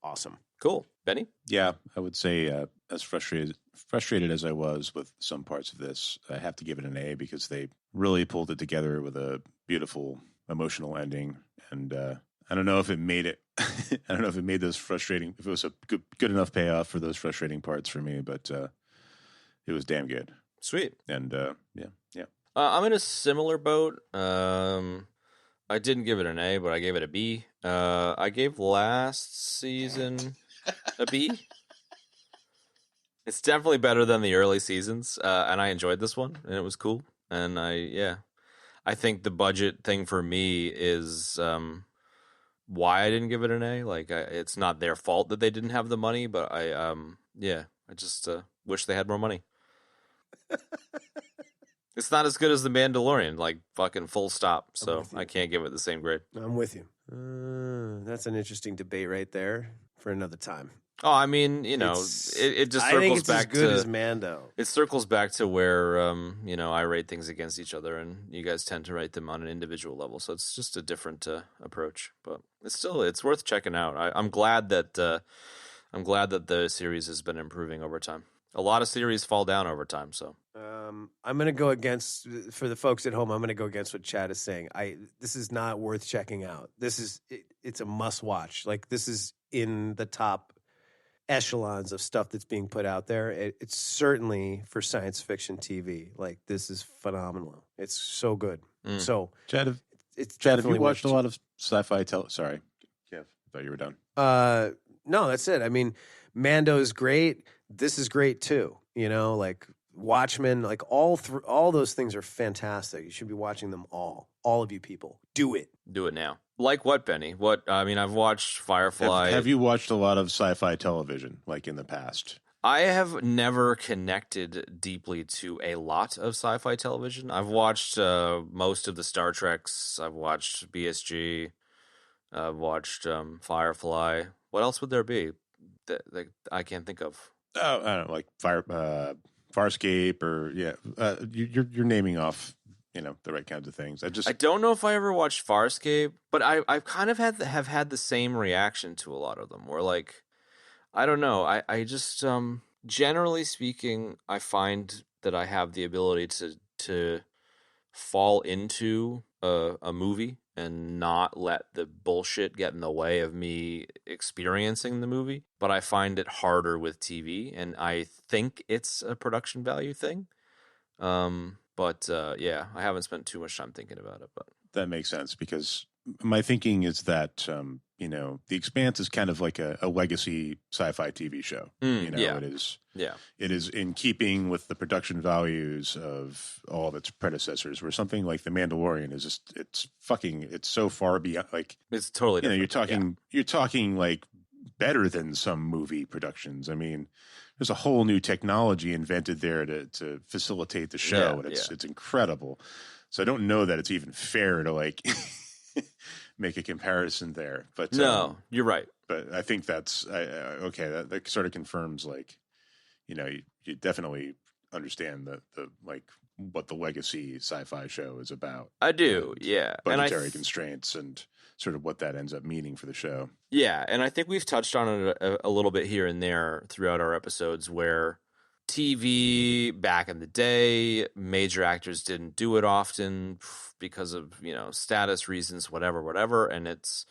Awesome. Cool. Benny? Yeah, I would say as frustrated as I was with some parts of this, I have to give it an A because they really pulled it together with a beautiful emotional ending. And I don't know if it made it. I don't know if it made those frustrating. If it was a good enough payoff for those frustrating parts for me, but it was damn good. Sweet. And yeah. I'm in a similar boat. I didn't give it an A, but I gave it a B. I gave last season a B. It's definitely better than the early seasons, and I enjoyed this one, and it was cool. And I think the budget thing for me is why I didn't give it an A. Like, it's not their fault that they didn't have the money, but I just wish they had more money. It's not as good as The Mandalorian, like fucking full stop. So I can't give it the same grade. I'm with you. That's an interesting debate right there for another time. Oh, I mean, it just circles I think it's back as good to as Mando. It circles back to where I rate things against each other, and you guys tend to rate them on an individual level. So it's just a different approach, but it's worth checking out. I'm glad that the series has been improving over time. A lot of series fall down over time, so. I'm going to go against, for the folks at home, I'm going to go against what Chad is saying. This is not worth checking out. It's a must watch. Like, this is in the top echelons of stuff that's being put out there. It's certainly for science fiction TV. Like, this is phenomenal. It's so good. So, Chad, have you watched a lot of sci-fi? Sorry, Kev, I thought you were done. No, that's it. I mean, Mando is great. This is great too. Like Watchmen, like all those things are fantastic. You should be watching them all of you people. Do it now. Like what, Benny? I've watched Firefly. Have you watched a lot of sci-fi television, like in the past? I have never connected deeply to a lot of sci-fi television. I've watched most of the Star Treks. I've watched BSG. I've watched Firefly. What else would there be that I can't think of? Oh, I don't know, like Farscape, or you're naming off, the right kinds of things. I don't know if I ever watched Farscape, but I kind of have had the same reaction to a lot of them. Where like, I don't know, I just generally speaking, I find that I have the ability to fall into a movie and not let the bullshit get in the way of me experiencing the movie. But I find it harder with TV, and I think it's a production value thing. But I haven't spent too much time thinking about it. But that makes sense, because my thinking is that The Expanse is kind of like a legacy sci-fi TV show. It is. Yeah, it is in keeping with the production values of all of its predecessors. Where something like The Mandalorian is just it's so far beyond. Like, it's totally different. You're talking like better than some movie productions. I mean, there's a whole new technology invented there to facilitate the show, and it's incredible. So I don't know that it's even fair to like make a comparison there. But no, you're right. But I think that's okay. That sort of confirms, like, you definitely understand the like what the legacy sci-fi show is about. I do, yeah. Budgetary constraints and sort of what that ends up meaning for the show. Yeah, and I think we've touched on it a little bit here and there throughout our episodes, where TV back in the day, major actors didn't do it often because of, status reasons, whatever. And it's,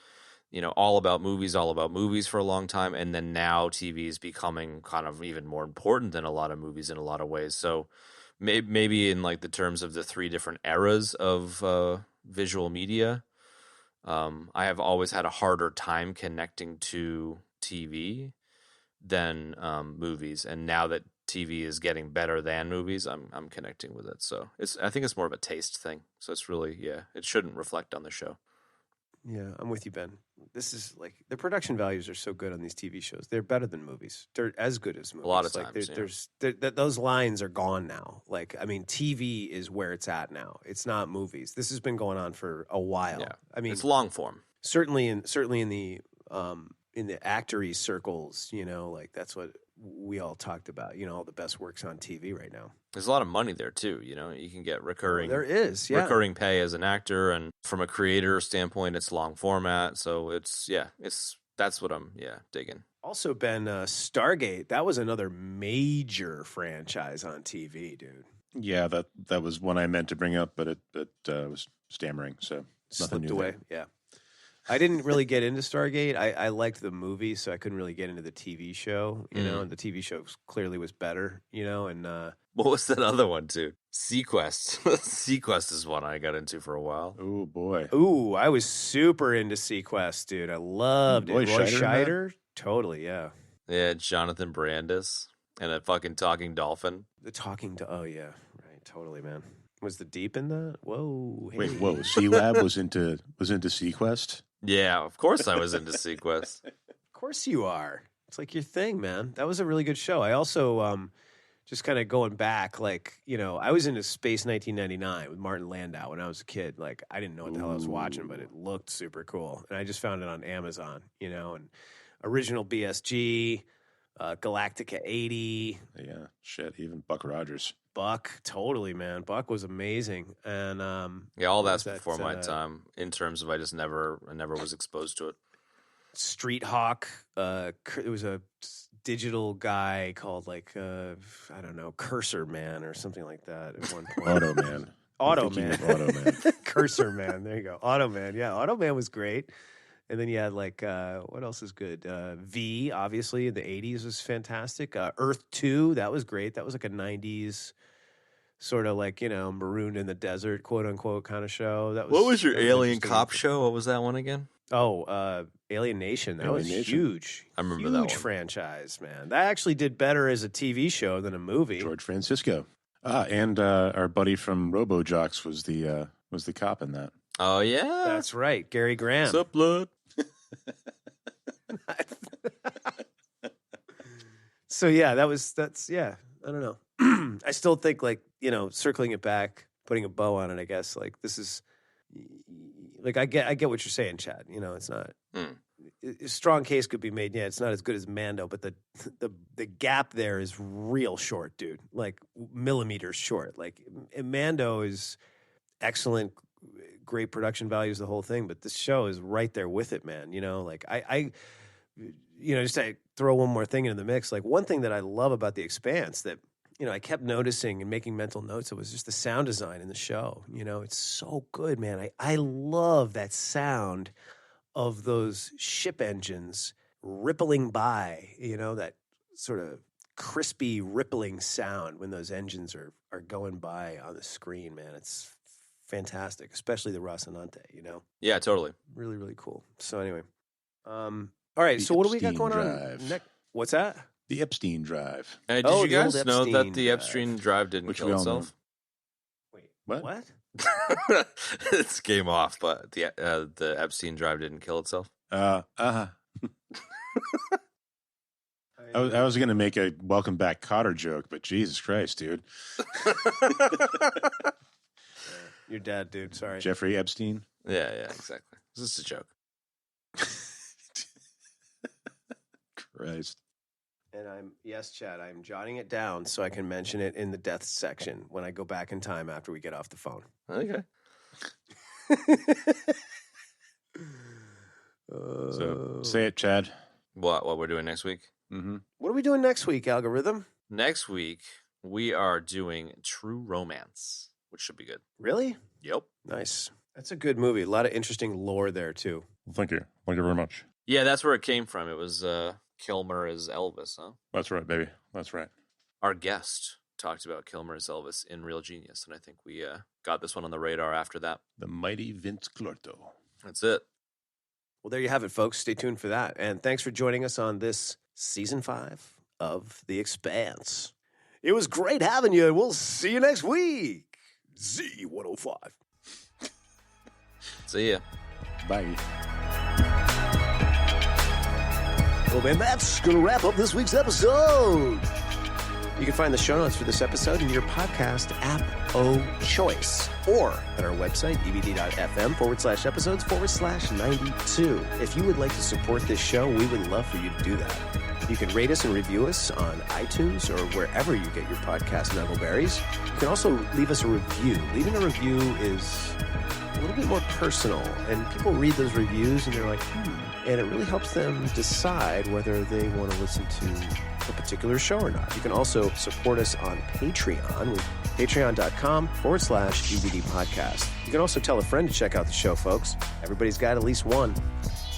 all about movies for a long time. And then now TV is becoming kind of even more important than a lot of movies in a lot of ways. So maybe in like the terms of the three different eras of visual media, I have always had a harder time connecting to TV than movies, and now that TV is getting better than movies, I'm connecting with it. So I think it's more of a taste thing. So it's really, it shouldn't reflect on the show. Yeah, I'm with you, Ben. This is like the production values are so good on these TV shows. They're better than movies. They're as good as movies. A lot of like, times, those lines are gone now. Like, I mean, TV is where it's at now. It's not movies. This has been going on for a while. Yeah. I mean, it's long form. Certainly in the actory circles, like that's what we all talked about. All the best works on TV right now. There's a lot of money there too. You can get recurring. There is, yeah, recurring pay as an actor, and from a creator standpoint, it's long format. So that's what I'm digging. Also, Ben, Stargate, that was another major franchise on TV, dude. Yeah, that was one I meant to bring up, but it was stammering, so nothing Slipped new away. there. Yeah. I didn't really get into Stargate. I liked the movie, so I couldn't really get into the TV show, and the TV show clearly was better, and what was that other one too? Seaquest. Seaquest is one I got into for a while. Oh boy. Ooh, I was super into Seaquest, dude. I loved it. Roy Scheider? Totally, yeah. Yeah, Jonathan Brandis and a fucking talking dolphin. Oh yeah, right, totally, man. Was the deep in that? Whoa. Hey. Wait, whoa. C-Lab was into Seaquest? Yeah, of course I was into Seaquest. Of course you are. It's like your thing, man. That was a really good show. I also, just kind of going back, like, I was into Space 1999 with Martin Landau when I was a kid. Like, I didn't know what the hell I was watching, but it looked super cool. And I just found it on Amazon, and original BSG, Galactica 80. Yeah, shit, even Buck Rogers. Buck, totally, man. Buck was amazing, and all that's before my time. In terms of, I never was exposed to it. Street Hawk. It was a digital guy called I don't know, Cursor Man or something like that. At one point, Automan. Automan. Cursor Man. There you go. Automan. Yeah, Automan was great. And then you had what else is good? V, obviously, in the 80s was fantastic. Earth 2, that was great. That was like a 90s sort of marooned in the desert, quote unquote, kind of show. What was your alien cop show? What was that one again? Oh, Alien Nation. That was huge. I remember that one. Huge franchise, man. That actually did better as a TV show than a movie. George Francisco. And our buddy from RoboJocks was the cop in that. Oh yeah, that's right, Gary Graham. What's up, blood? So yeah, that's I don't know. I still think circling it back, putting a bow on it, I guess this is I get what you're saying, Chad. It's not a strong case could be made. Yeah, it's not as good as Mando, but the gap there is real short, dude. Like millimeters short. Like Mando is excellent, great production values, the whole thing, but this show is right there with it, man. I just to throw one more thing into the mix. Like one thing that I love about The Expanse that I kept noticing and making mental notes, it was just the sound design in the show. It's so good, man. I love that sound of those ship engines rippling by, that sort of crispy rippling sound when those engines are going by on the screen, man. It's fantastic, especially the Rocinante, Yeah, totally. Really, really cool. So anyway, all right, so what do we got going on next? What's that? The Epstein drive. Did you guys know that the Epstein drive didn't kill itself? Wait, what? It's game off, but the Epstein drive didn't kill itself. I was going to make a welcome back Kotter joke, but Jesus Christ, dude. Your dad, dude. Sorry. Jeffrey Epstein? Yeah, exactly. This is a joke. Christ. And yes, Chad, I'm jotting it down so I can mention it in the death section when I go back in time after we get off the phone. Okay. So say it, Chad. What we're doing next week? Mm-hmm. What are we doing next week, Algorithm? Next week, we are doing True Romance, which should be good. Really? Yep. Nice. That's a good movie. A lot of interesting lore there, too. Thank you. Thank you very much. Yeah, that's where it came from. It was Kilmer as Elvis, huh? That's right, baby. That's right. Our guest talked about Kilmer's Elvis in Real Genius, and I think we got this one on the radar after that. The mighty Vince Clorto. That's it. Well, there you have it, folks. Stay tuned for that. And thanks for joining us on this Season 5 of The Expanse. It was great having you, and we'll see you next week. Z105. See ya. Bye. Well, man, that's going to wrap up this week's episode. You can find the show notes for this episode in your podcast app of choice or at our website, ebd.fm/episodes/92. If you would like to support this show, we would love for you to do that. You can rate us and review us on iTunes or wherever you get your podcast Nuggleberries. You can also leave us a review. Leaving a review is a little bit more personal, and people read those reviews and they're like, and it really helps them decide whether they want to listen to a particular show or not. You can also support us on Patreon with patreon.com/EBD podcast. You can also tell a friend to check out the show, folks. Everybody's got at least one.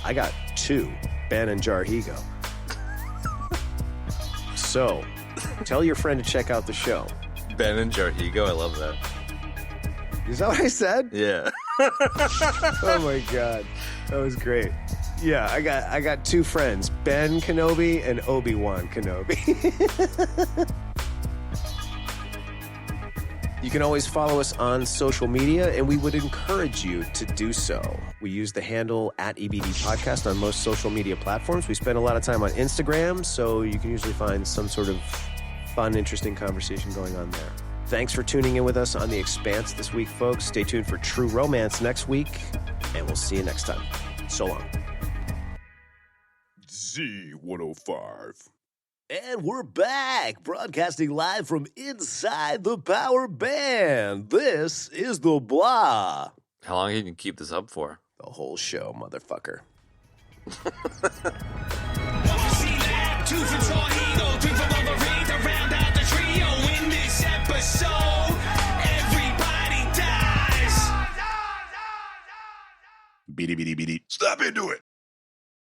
I got 2, Ben and Jarhigo. So, tell your friend to check out the show. Ben and Jarhigo, I love that. Is that what I said? Yeah. Oh my God. That was great. Yeah, I got 2 friends, Ben Kenobi and Obi-Wan Kenobi. You can always follow us on social media, and we would encourage you to do so. We use the handle @EBD Podcast on most social media platforms. We spend a lot of time on Instagram, so you can usually find some sort of fun, interesting conversation going on there. Thanks for tuning in with us on The Expanse this week, folks. Stay tuned for True Romance next week, and we'll see you next time. So long. Z105. And we're back, broadcasting live from inside the power band. This is the blah. How long can you keep this up for? The whole show, motherfucker. Beady, beady, beady. Stop into it.